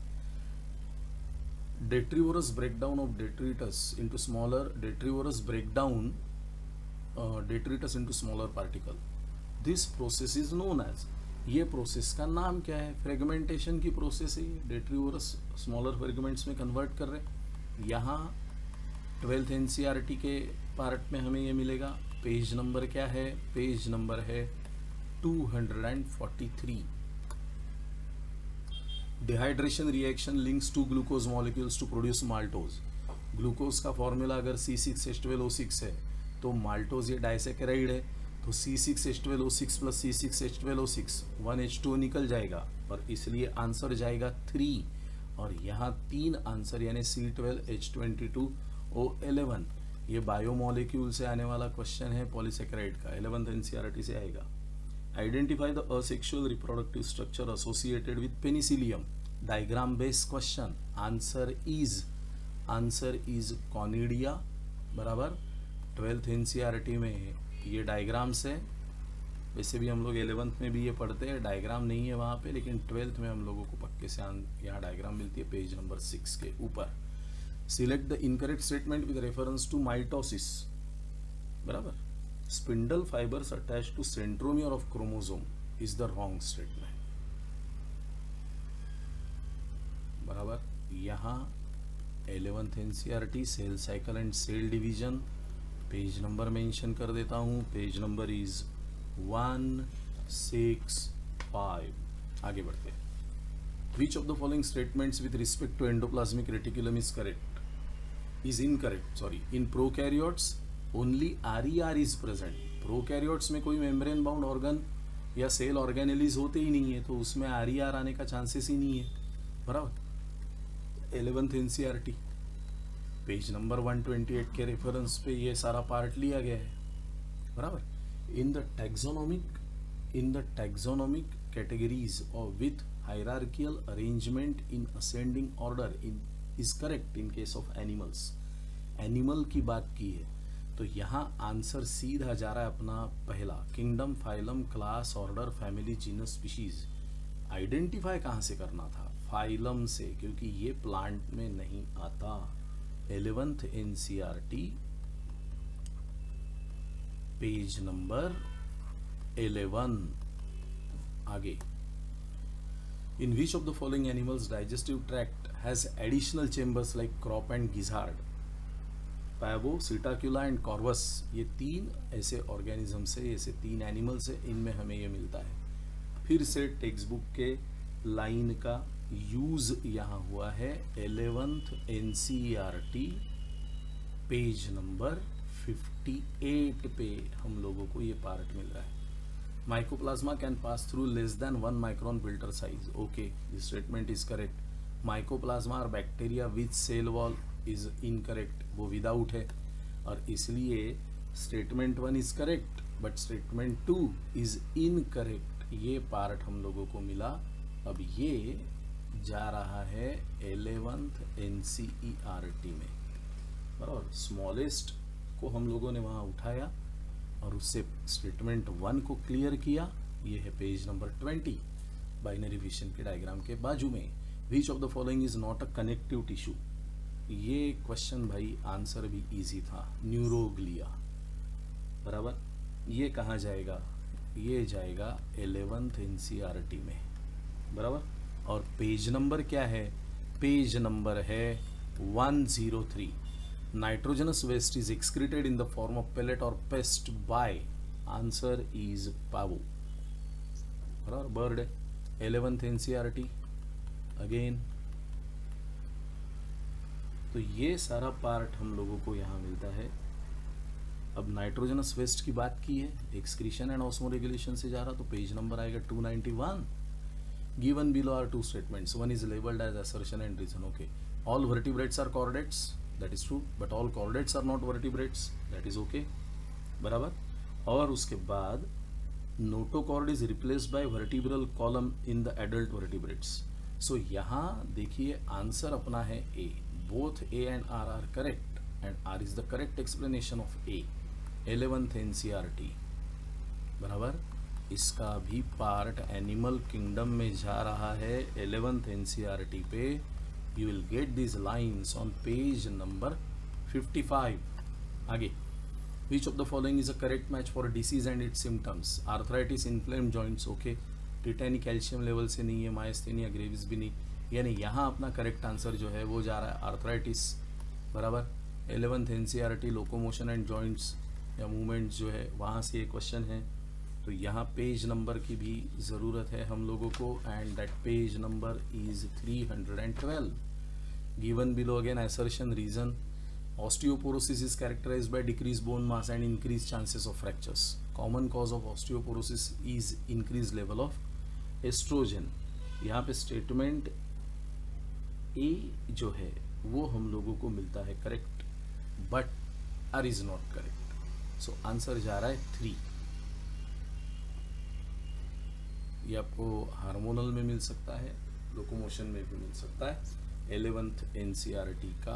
Detrivorous breakdown of detritus into smaller detrivorous breakdown detritus into smaller particle. This process is known as, ये प्रोसेस का नाम क्या है? फ्रेगमेंटेशन की प्रोसेस है. डेट्रीवोरस स्मॉलर फ्रेगमेंट्स में कन्वर्ट कर रहे. यहाँ 12th NCERT के पार्ट में हमें ये मिलेगा. पेज नंबर क्या है? पेज नंबर है 243. Dehydration reaction links two glucose molecules to produce maltose. Glucose का फॉर्मूला अगर C6H12O6 है तो माल्टोज ये डाइसेकेराइड है, तो C6H12O6 प्लस C6H12O6 1H2 निकल जाएगा और इसलिए आंसर जाएगा 3. और यहाँ 3 आंसर यानी C12H22O11. ये बायोमोलिक्यूल से आने वाला क्वेश्चन है पॉलीसेकेराइड का, 11th NCERT से आएगा. Identify the asexual reproductive structure associated with Penicillium. Diagram based question. Answer is conidia. बराबर. 12th NCERT में ये डायग्राम्स है. वैसे भी हम लोग 11th में भी ये पढ़ते हैं, डायग्राम नहीं है वहाँ पे, लेकिन 12th में हम लोगों को पक्के से यहाँ डायग्राम मिलती है पेज नंबर 6 के ऊपर. Select the incorrect statement with reference to mitosis. बराबर. Spindle fibres attach to centromere of chromosome is the wrong statement. बराबर. यहाँ 11th NCERT cell cycle and cell division. Page number mention कर देता हूँ. Page number is 165. आगे बढ़ते हैं. Which of the following statements with respect to endoplasmic reticulum is incorrect. Sorry. In prokaryotes only RER is present. Prokaryotes में कोई membrane bound organ या cell organelles होते ही नहीं है, तो उसमें RER आने का चांसेस ही नहीं है. बराबर. 11th NCERT पेज नंबर 128 के रेफरेंस पे ये सारा पार्ट लिया गया है. बराबर. इन द टैक्सोनोमिक कैटेगरीज और with hierarchical arrangement in ascending order is correct in case of animals. Animal की बात की है तो यहाँ आंसर सीधा जा रहा है अपना पहला. Kingdom, phylum, class, order, family, genus, species. Identify कहाँ से करना था? फाइलम से, क्योंकि ये प्लांट में नहीं आता. 11th NCERT page number 11. आगे. In which of the following animals digestive tract has additional chambers like crop and gizzard. Pavo, Psittacula and Corvus. ये 3 ऐसे ऑर्गेनिजम्स है, ऐसे 3 एनिमल्स है, इनमें हमें ये मिलता है. फिर से टेक्स्ट बुक के लाइन का यूज यहाँ हुआ है. 11th NCERT पेज नंबर 58 पे हम लोगों को ये पार्ट मिल रहा है. Mycoplasma can pass through less than 1 micron filter size. Okay, this statement is correct. Mycoplasma और bacteria with cell wall is incorrect. वो विदाउट है और इसलिए statement 1 is correct but statement 2 is incorrect. ये पार्ट हम लोगों को मिला. अब ये जा रहा है 11th NCERT में. बराबर. स्मॉलेस्ट को हम लोगों ने वहाँ उठाया और उससे स्टेटमेंट 1 को क्लियर किया. ये है पेज नंबर 20 बाइनरी विजन के डायग्राम के बाजू में. विच of the following is not a connective tissue. ये क्वेश्चन भाई आंसर भी इजी था. न्यूरोग्लिया. बराबर. ये कहाँ जाएगा? ये जाएगा 11th NCERT में. बराबर. और पेज नंबर क्या है? पेज नंबर है 103. Nitrogenous waste is excreted in the form of pellet और paste by. Answer is Pavo. बराबर. बर्ड है. 11th NCERT again. तो ये सारा पार्ट हम लोगों को यहाँ मिलता है अब नाइट्रोजनस वेस्ट की बात की है, एक्सक्रीशन एंड ऑस्मो रेगुलेशन से जा रहा, तो पेज नंबर आएगा 291. Given below are two statements, one is labelled as assertion and reason. Okay, all vertebrates are chordates, that is true, but all chordates are not vertebrates, that is okay. बराबर. और उसके बाद notochord is replaced by vertebral column in the adult vertebrates. So यहाँ देखिए answer अपना है A. Both A and R are correct and R is the correct explanation of A. 11th NCERT. बराबर. इसका भी पार्ट एनिमल किंगडम में जा रहा है 11th NCERT पे. You will get this lines on page number 55. आगे, which of the following is a correct match for disease and its symptoms. Arthritis, inflamed joints, okay. Tetany calcium level से नहीं है, myasthenia gravis भी नहीं, यानी यहाँ अपना करेक्ट आंसर जो है वो जा रहा है आर्थराइटिस. बराबर. 11th NCERT locomotion and joints या मूवमेंट्स जो है वहाँ से ये क्वेश्चन है, तो यहाँ पेज नंबर की भी ज़रूरत है हम लोगों को, and that page number is 312. Given below again assertion reason. Osteoporosis is characterized by decreased bone mass and increased chances of fractures. Common cause of osteoporosis is increased level of estrogen. यहाँ पे statement A जो है वो हम लोगों को मिलता है correct, but R is not correct. So answer जा रहा है 3. ये आपको हार्मोनल में मिल सकता है, लोकोमोशन में भी मिल सकता है. 11th NCERT का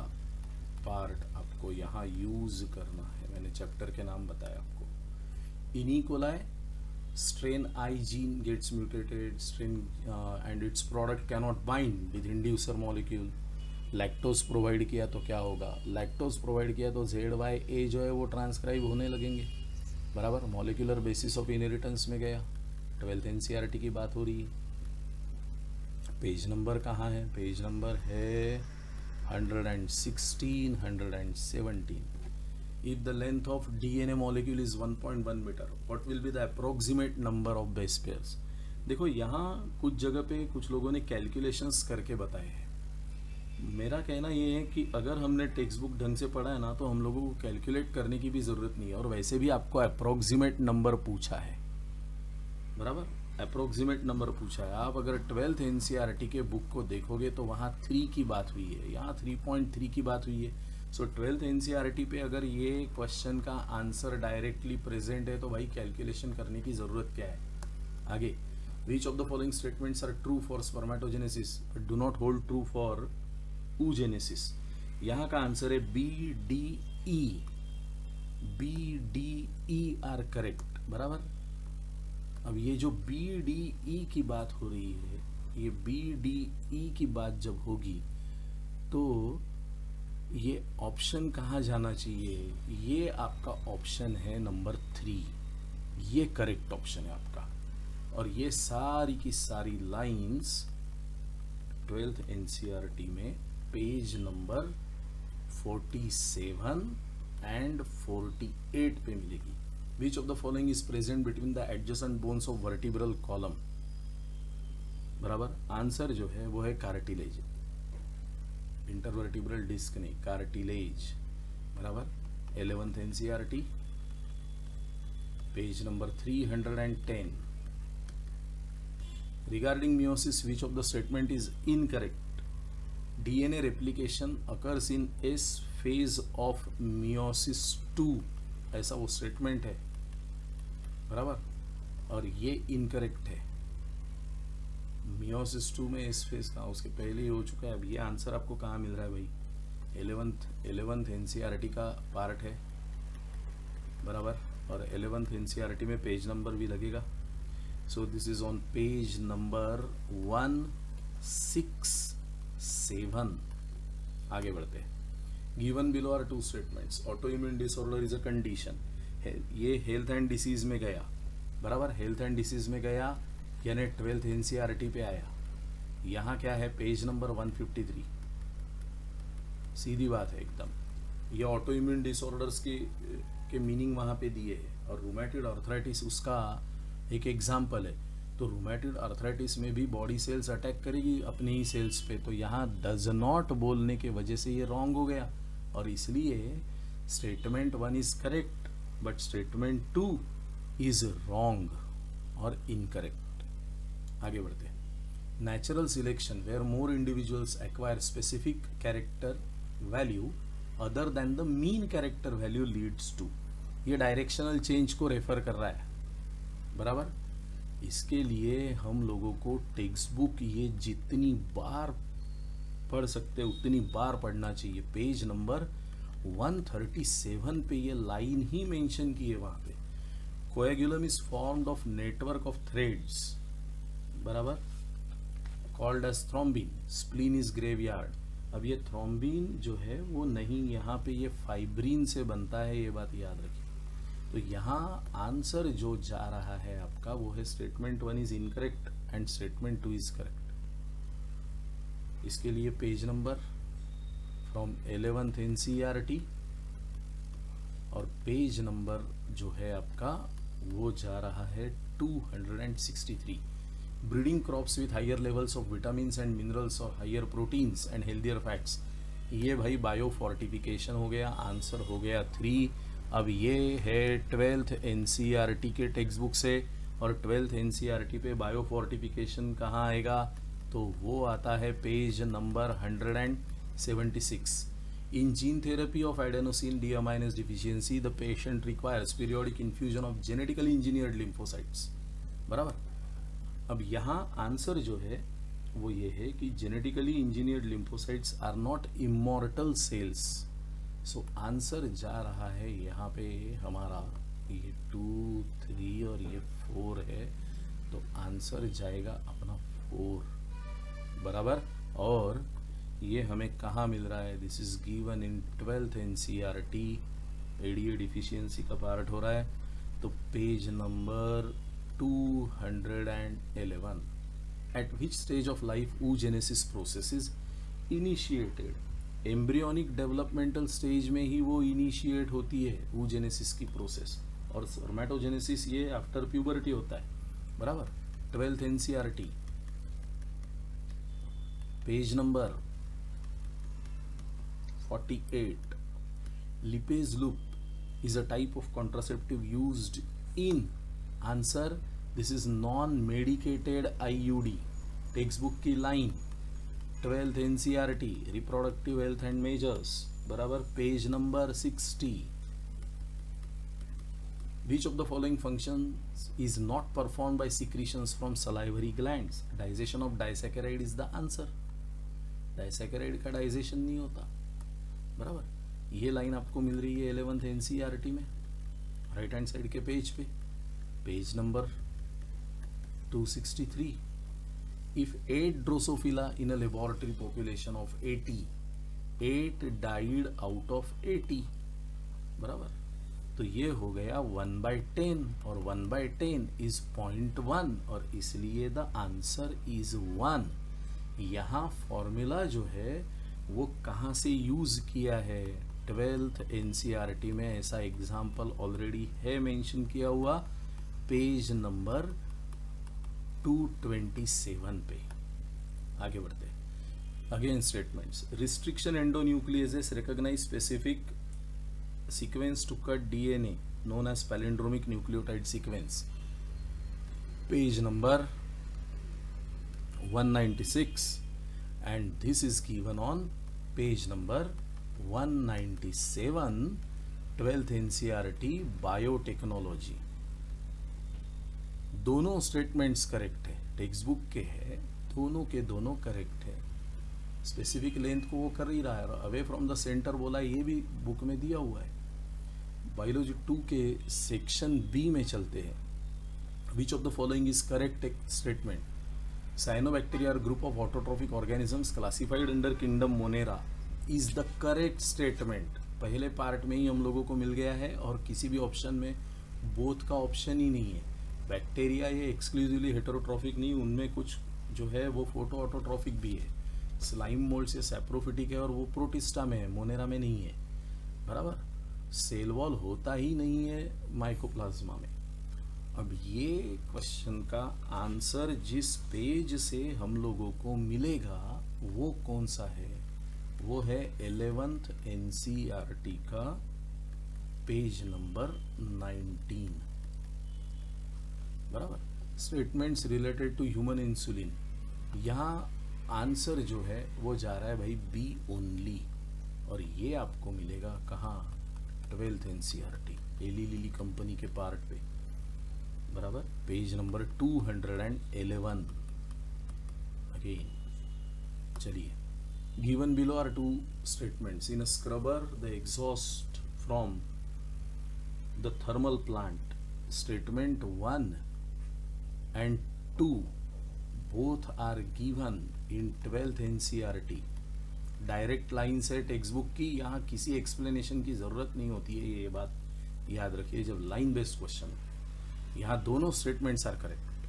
पार्ट आपको यहाँ यूज करना है. मैंने चैप्टर के नाम बताया आपको. इनिकोलाई strain I gene gets mutated, strain and its product cannot bind with inducer molecule. Lactose provide किया तो क्या होगा, लैक्टोज प्रोवाइड किया तो ZYA जो है वो ट्रांसक्राइब होने लगेंगे. बराबर. मॉलिक्यूलर बेसिस ऑफ इनहेरिटेंस में गया. 12th NCERT की बात हो रही है. पेज नंबर कहाँ है, पेज नंबर है 116, 117. If the length of DNA molecule is 1.1 meter, what will be the approximate number of base pairs? देखो यहाँ कुछ जगह पे कुछ लोगों ने कैलकुलेशंस करके बताए हैं. मेरा कहना ये है कि अगर हमने टेक्स्ट बुक ढंग से पढ़ा है ना, तो हम लोगों को कैलकुलेट करने की भी ज़रूरत नहीं है. और वैसे भी आपको अप्रोक्सीमेट नंबर पूछा है. बराबर. अप्रोक्सीमेट नंबर पूछा है. आप अगर 12th NCERT के बुक को देखोगे तो वहाँ 3 की बात हुई है, यहाँ 3.3 की बात हुई है. सो 12th NCERT पे अगर ये क्वेश्चन का आंसर डायरेक्टली प्रेजेंट है तो भाई कैलकुलेशन करने की ज़रूरत क्या है. आगे, which of the following statements are true for spermatogenesis but do not hold true for oogenesis. यहाँ का आंसर है BDE. BDE are correct. बराबर. अब ये जो BDE की बात हो रही है, ये BDE की बात जब होगी तो ये ऑप्शन कहाँ जाना चाहिए, ये आपका ऑप्शन है नंबर 3. ये करेक्ट ऑप्शन है आपका. और ये सारी की सारी लाइंस 12th NCERT में पेज नंबर 47 एंड 48 पे मिलेगी. विच of the following is present between the adjacent bones of vertebral column. बराबर. आंसर जो है वो है कार्टिलेज. इंटरवर्टिब्रल डिस्क नहीं, कार्टिलेज. बराबर. 11th NCERT page number 310. Regarding meiosis, which of the statement is incorrect. DNA replication occurs in S phase of meiosis 2, ऐसा वो statement है. बराबर. और ये इनकरेक्ट है. मियोसिस 2 में S फेज कहाँ, उसके पहले ही हो चुका है. अब ये आंसर आपको कहाँ मिल रहा है भाई, 11th NCERT का पार्ट है. बराबर. और 11th NCERT में पेज नंबर भी लगेगा. So this is on page number 167. आगे बढ़ते हैं. Given below are 2 statements. Autoimmune disorder is a condition. ये हेल्थ एंड डिसीज में गया. बराबर. हेल्थ एंड डिसीज में गया यानी 12th NCERT पे आया. यहाँ क्या है, पेज नंबर 153. सीधी बात है एकदम. ये ऑटो इम्यून डिसऑर्डर्स के मीनिंग वहाँ पे दिए है. और रूमेटॉइड आर्थराइटिस उसका एक एग्जाम्पल है. तो रूमेटॉइड आर्थराइटिस में भी बॉडी सेल्स अटैक करेगी अपने ही सेल्स पे. तो यहाँ डज नॉट बोलने के वजह से ये रॉन्ग हो गया. और इसलिए statement 1 is correct but statement 2 is wrong और इनकरेक्ट. आगे बढ़ते हैं. Natural selection where more individuals acquire specific character value other than the mean character value leads to. ये डायरेक्शनल चेंज को रेफर कर रहा है. बराबर. इसके लिए हम लोगों को टेक्स्ट बुक ये जितनी बार पढ़ सकते उतनी बार पढ़ना चाहिए. पेज नंबर 137 पे ये लाइन ही मेंशन की है वहां पे. Coagulum is formed of network of threads, बराबर, called as thrombin. Spleen is graveyard. अब ये थ्रोम्बिन जो है वो नहीं, यहाँ पे ये फाइब्रिन से बनता है, ये बात याद रखिए. तो यहाँ आंसर जो जा रहा है आपका वो है statement 1 is incorrect and statement 2 is correct. इसके लिए page number from 11th NCERT और पेज नंबर जो है आपका वो जा रहा है 263. Breeding crops with higher levels of vitamins and minerals और higher proteins and healthier fats. ये भाई बायो फोर्टिफिकेशन हो गया. आंसर हो गया 3. अब ये है 12th NCERT के टेक्स्ट बुक से, और 12th NCERT पे बायो फोर्टिफिकेशन कहाँ आएगा, तो वो आता है page number 176. In gene therapy of adenosine deaminase deficiency the patient requires periodic infusion of genetically engineered lymphocytes. बराबर. अब यहाँ आंसर जो है वो ये है कि genetically engineered lymphocytes are not immortal cells. So answer जा रहा है यहाँ पे हमारा ये 2, 3 और ये 4 है, तो आंसर जाएगा अपना 4. बराबर. और ये हमें कहाँ मिल रहा है, this is given in 12th NCERT. ADA deficiency का पार्ट हो रहा है, तो page number 211. Eight which stage of life oogenesis process is initiated. Embryonic developmental stage में ही वो इनिशिएट होती है oogenesis की प्रोसेस, और स्पर्मेटोजेनेसिस ये आफ्टर प्यूबर्टी होता है. बराबर. 12th NCERT page number 48. Lippes loop is a type of contraceptive used in. Answer this is non medicated IUD. Textbook की line 12th NCERT reproductive health and measures. बराबर. Page number 60. Which of the following functions is not performed by secretions from salivary glands? Digestion of disaccharide is the answer. Disaccharide का digestion नहीं होता. बराबर. ये line आपको मिल रही है 11th NCERT में, राइट हैंड साइड के पेज पे, page number 263. If 8 Drosophila in a laboratory population of 80, 8 died out of 80. बराबर. तो ये हो गया 1/10 और 1/10 इज 0.1 और इसलिए द आंसर इज 1. यहाँ फॉर्मूला जो है वो कहाँ से यूज किया है, 12th NCERT में ऐसा एग्जाम्पल ऑलरेडी है मेंशन किया हुआ, पेज नंबर 227 पे. आगे बढ़ते हैं. Again statements. Restriction endonucleases recognise specific sequence to cut DNA known as palindromic nucleotide sequence. Page number 196 and this is given on page number 197, 12th NCERT biotechnology. दोनों statements correct है, text book के है, दोनों के दोनों correct है. Specific length को वो कर ही रहा है, अवे फ्रॉम द सेंटर बोला, ये भी बुक में दिया हुआ है. बायोलॉजी 2 के सेक्शन बी में चलते हैं. Which of the following is correct statement. Cyanobacteria are group of autotrophic organisms classified under kingdom Monera is the correct statement. पहले पार्ट में ही हम लोगों को मिल गया है और किसी भी ऑप्शन में बोथ का ऑप्शन ही नहीं है. बैक्टीरिया ये एक्सक्लूसिवली हेटेरोट्रॉफिक नहीं, उनमें कुछ जो है वो फोटो ऑटोट्रॉफिक भी है. स्लाइम मोल्ड से सैप्रोफिटिक है और वो प्रोटिस्टा में है, मोनेरा में नहीं है. बराबर. सेल वॉल होता ही नहीं है माइकोप्लाज्मा में. अब ये क्वेश्चन का आंसर जिस पेज से हम लोगों को मिलेगा वो कौन सा है, वो है 11th NCERT का पेज नंबर 19। बराबर। Statements related to human insulin, यहाँ आंसर जो है वो जा रहा है भाई बी ओनली, और ये आपको मिलेगा कहाँ, 12th NCERT Eli Lilly company के पार्ट पे। बराबर, पेज नंबर 211 अगेन। चलिए, given below are two statements in a scrubber the exhaust from the thermal plant, statement 1 and 2 both are given in 12th NCERT। Direct line से textbook की, यहाँ किसी explanation की ज़रूरत नहीं होती है, ये बात याद रखिए जब लाइन बेस्ड क्वेश्चन। यहाँ दोनों स्टेटमेंट्स आर करेक्ट।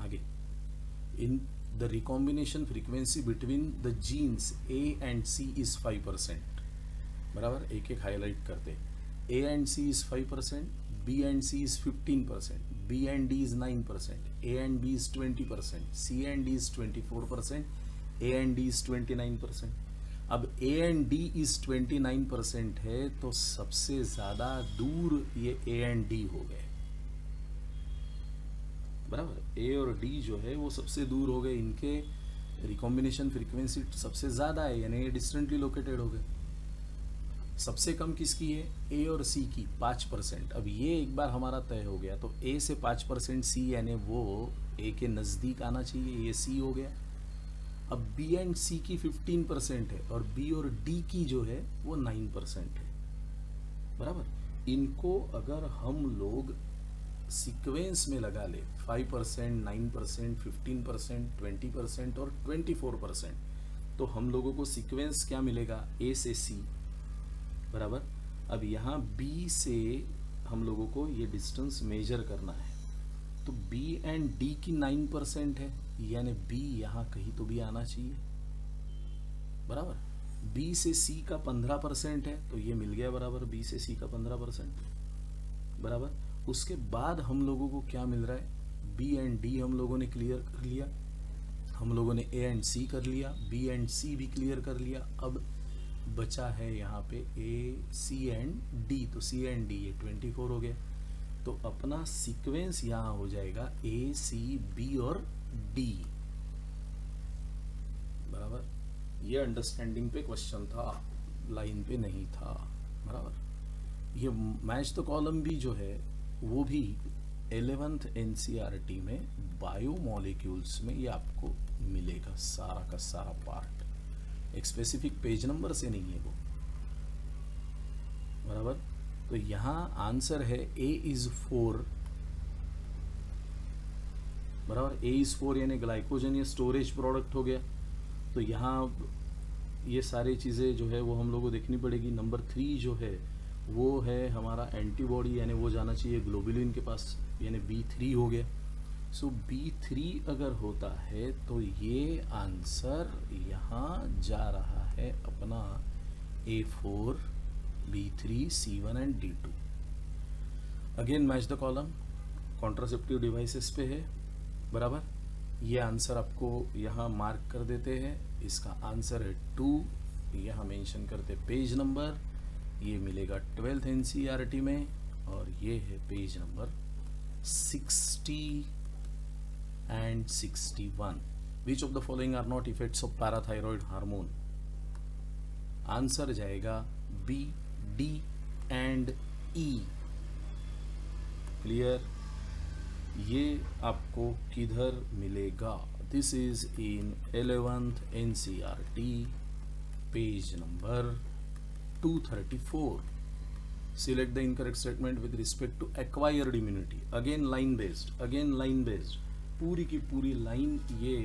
आगे, in the recombination frequency between the genes A and C is 5%। बराबर, एक एक हाईलाइट करते। A and C is 5%, B and C is 15%, B and D is 9%, A and B is 20%, C and D is 24%, A and D is 29%। अब A and D is 29% है तो सबसे ज़्यादा दूर ये A and D हो गए। बराबर, A और D जो है वो सबसे दूर हो गए, इनके रिकॉम्बिनेशन फ्रीक्वेंसी सबसे ज़्यादा है, यानी ये डिस्टेंटली लोकेटेड हो गए। सबसे कम किसकी है, ए और सी की 5%। अब ये एक बार हमारा तय हो गया तो ए से 5% सी, यानी वो ए के नज़दीक आना चाहिए, ये सी हो गया। अब बी एंड सी की 15% है और बी और डी की जो है वो 9% है। बराबर, इनको अगर हम लोग सीक्वेंस में लगा ले 5%, 9%, 15%, 20% और 24%, तो हम लोगों को सीक्वेंस क्या मिलेगा, ए से सी। बराबर, अब यहाँ B से हम लोगों को ये डिस्टेंस मेजर करना है, तो B एंड D की 9% है, यानी B यहाँ कहीं तो भी आना चाहिए। बराबर, B से C का 15% है, तो ये मिल गया बराबर, B से C का 15%। बराबर, उसके बाद हम लोगों को क्या मिल रहा है, B एंड D हम लोगों ने क्लियर कर लिया, हम लोगों ने A एंड C कर लिया, B एंड C भी क्लियर कर लिया। अब बचा है यहाँ पे A, C एंड D, तो C एंड D ये 24 हो गया। तो अपना सीक्वेंस यहाँ हो जाएगा A, C, B और D। बराबर, ये अंडरस्टैंडिंग पे क्वेश्चन था, लाइन पे नहीं था। बराबर, ये मैच द कॉलम भी जो है वो भी 11th NCERT में बायोमोलिक्यूल्स में ये आपको मिलेगा, सारा का सारा पार्ट। एक स्पेसिफिक पेज नंबर से नहीं है वो। बराबर, तो यहाँ आंसर है A is 4। बराबर, A is 4 यानी ग्लाइकोजन या स्टोरेज प्रोडक्ट हो गया। तो यहाँ ये सारी चीज़ें जो है वो हम लोगों को देखनी पड़ेगी। नंबर 3 जो है वो है हमारा एंटीबॉडी, यानी वो जाना चाहिए ग्लोबुलिन के पास, यानी B3 हो गया। सो B3 अगर होता है तो ये आंसर यहाँ जा रहा है अपना A4, B3, C1 and D2। Again match the column, contraceptive devices पे है। बराबर, ये आंसर आपको यहाँ मार्क कर देते हैं, इसका आंसर है 2, यहाँ मेंशन करते पेज नंबर, ये मिलेगा 12th NCERT में, और ये है page number 60 and 61। Which of the following are not effects of parathyroid hormone? Answer जाएगा B, D and E। Clear, ये आपको किधर मिलेगा, this is in 11th NCERT page number 234। Select the incorrect statement with respect to acquired immunity। Again line based, पूरी की पूरी line ये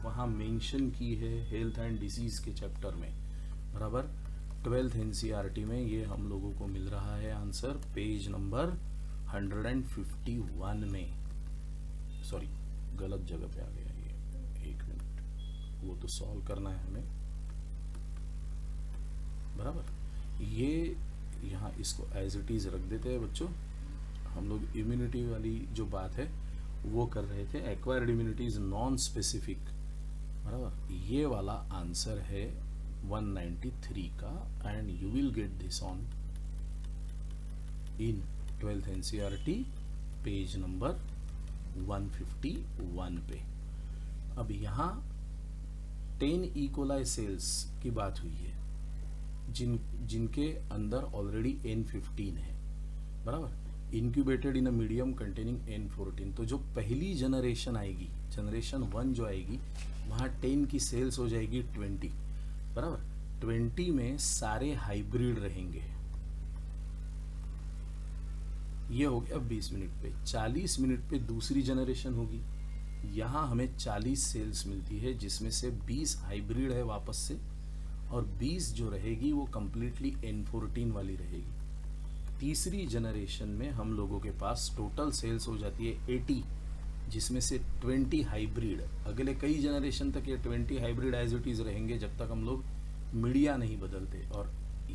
वहाँ मेंशन की है हेल्थ एंड डिजीज के चैप्टर में। बराबर, 12th NCERT में ये हम लोगों को मिल रहा है आंसर पेज नंबर 151 में। सॉरी, गलत जगह पे आ गया ये, एक मिनट, वो तो सॉल्व करना है हमें। बराबर, ये यहाँ इसको एज इट इज़ रख देते हैं बच्चों। हम लोग इम्यूनिटी वाली जो बात है वो कर रहे थे, acquired immunity is non specific. बराबर, ये वाला आंसर है 193 का, and you will get this on in 12th NCERT page number 151 पे। अब यहाँ 10 इकोलाई सेल्स की बात हुई है जिनके अंदर ऑलरेडी N15 है, बराबर, incubated in a medium containing N14। तो जो पहली जनरेशन आएगी, जनरेशन 1 जो आएगी, वहाँ 10 की सेल्स हो जाएगी 20, बराबर। 20 में सारे हाइब्रिड रहेंगे। ये हो गया 20 मिनट पे। 40 मिनट पे दूसरी जनरेशन होगी। यहाँ हमें 40 सेल्स मिलती है, जिसमें से 20 हाइब्रिड है वापस से, और 20 जो रहेगी वो कम्प्लीटली N14 वाली रहेगी। तीसरी जनरेशन में हम लोगों के पास टोटल सेल्स हो जाती है 80, जिसमें से 20 हाइब्रिड। अगले कई जनरेशन तक ये 20 हाइब्रिड एज इट इज़ रहेंगे जब तक हम लोग मीडिया नहीं बदलते, और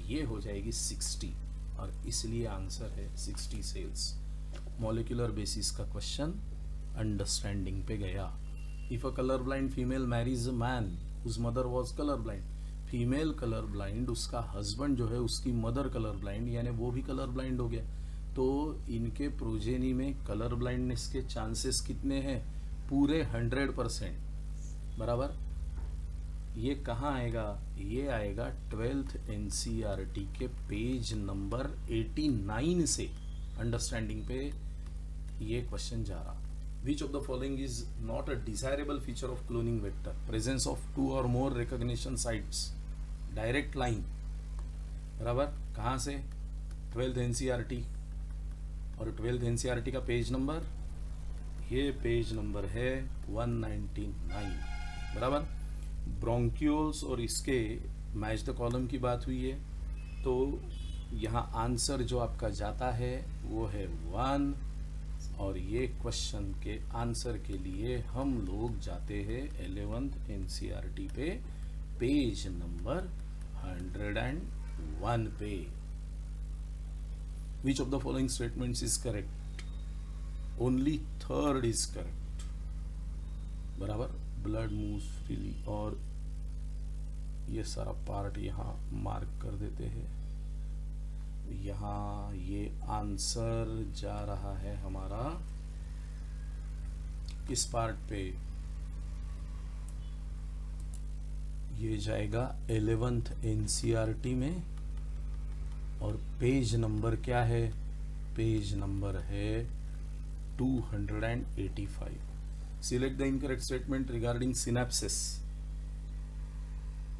ये हो जाएगी 60, और इसलिए आंसर है 60 सेल्स। मॉलिक्यूलर बेसिस का क्वेश्चन अंडरस्टैंडिंग पे गया। If a colour blind female marries a man whose mother was colour blind, female colour blind, उसका हस्बैंड जो है उसकी मदर कलर ब्लाइंड, यानी वो भी कलर ब्लाइंड हो गया, तो इनके प्रोजेनी में कलर ब्लाइंडनेस के चांसेस कितने हैं? पूरे 100%, बराबर। ये कहाँ आएगा? ये आएगा 12th NCERT के पेज नंबर 89 से। अंडरस्टैंडिंग पे ये क्वेश्चन जा रहा। Which of the following is not a desirable feature of cloning vector? Presence of 2 or more recognition sites, direct line, बराबर। कहाँ से? 12th NCERT, और 12th NCERT का पेज नंबर, ये पेज नंबर है 199, बराबर। ब्रोंक्यूल्स और इसके मैच द कॉलम की बात हुई है, तो यहाँ आंसर जो आपका जाता है वो है 1, और ये क्वेश्चन के आंसर के लिए हम लोग जाते हैं 11th NCERT पे पेज नंबर 101 पे। Which of the following statements is correct? Only third is correct, बराबर। ब्लड मूव्स फ्रीली, और ये सारा पार्ट यहाँ मार्क कर देते हैं। यहाँ ये आंसर जा रहा है हमारा किस पार्ट पे? ये जाएगा 11th NCERT में, और पेज नंबर क्या है? पेज नंबर है 285। Select the incorrect statement regarding synapses.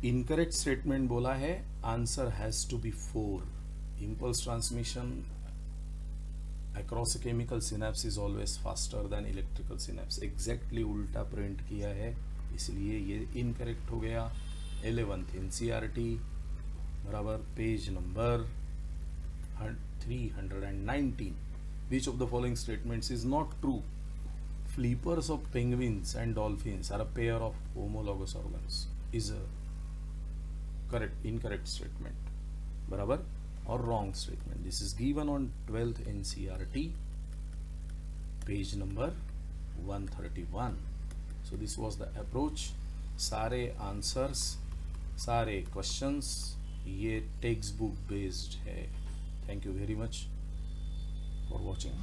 Incorrect statement बोला है, answer has to be 4. Impulse transmission across a chemical synapse is always faster than electrical synapse. Exactly उल्टा print किया है, इसलिए ये incorrect हो गया। 11th NCERT, बराबर, page number 319. Which of the following statements is not true? Flippers of penguins and dolphins are a pair of homologous organs is a incorrect statement, बराबर, और wrong statement. This is given on 12th NCERT page number 131. So this was the approach. सारे answers, सारे questions ये textbook based है। Thank you very much for watching.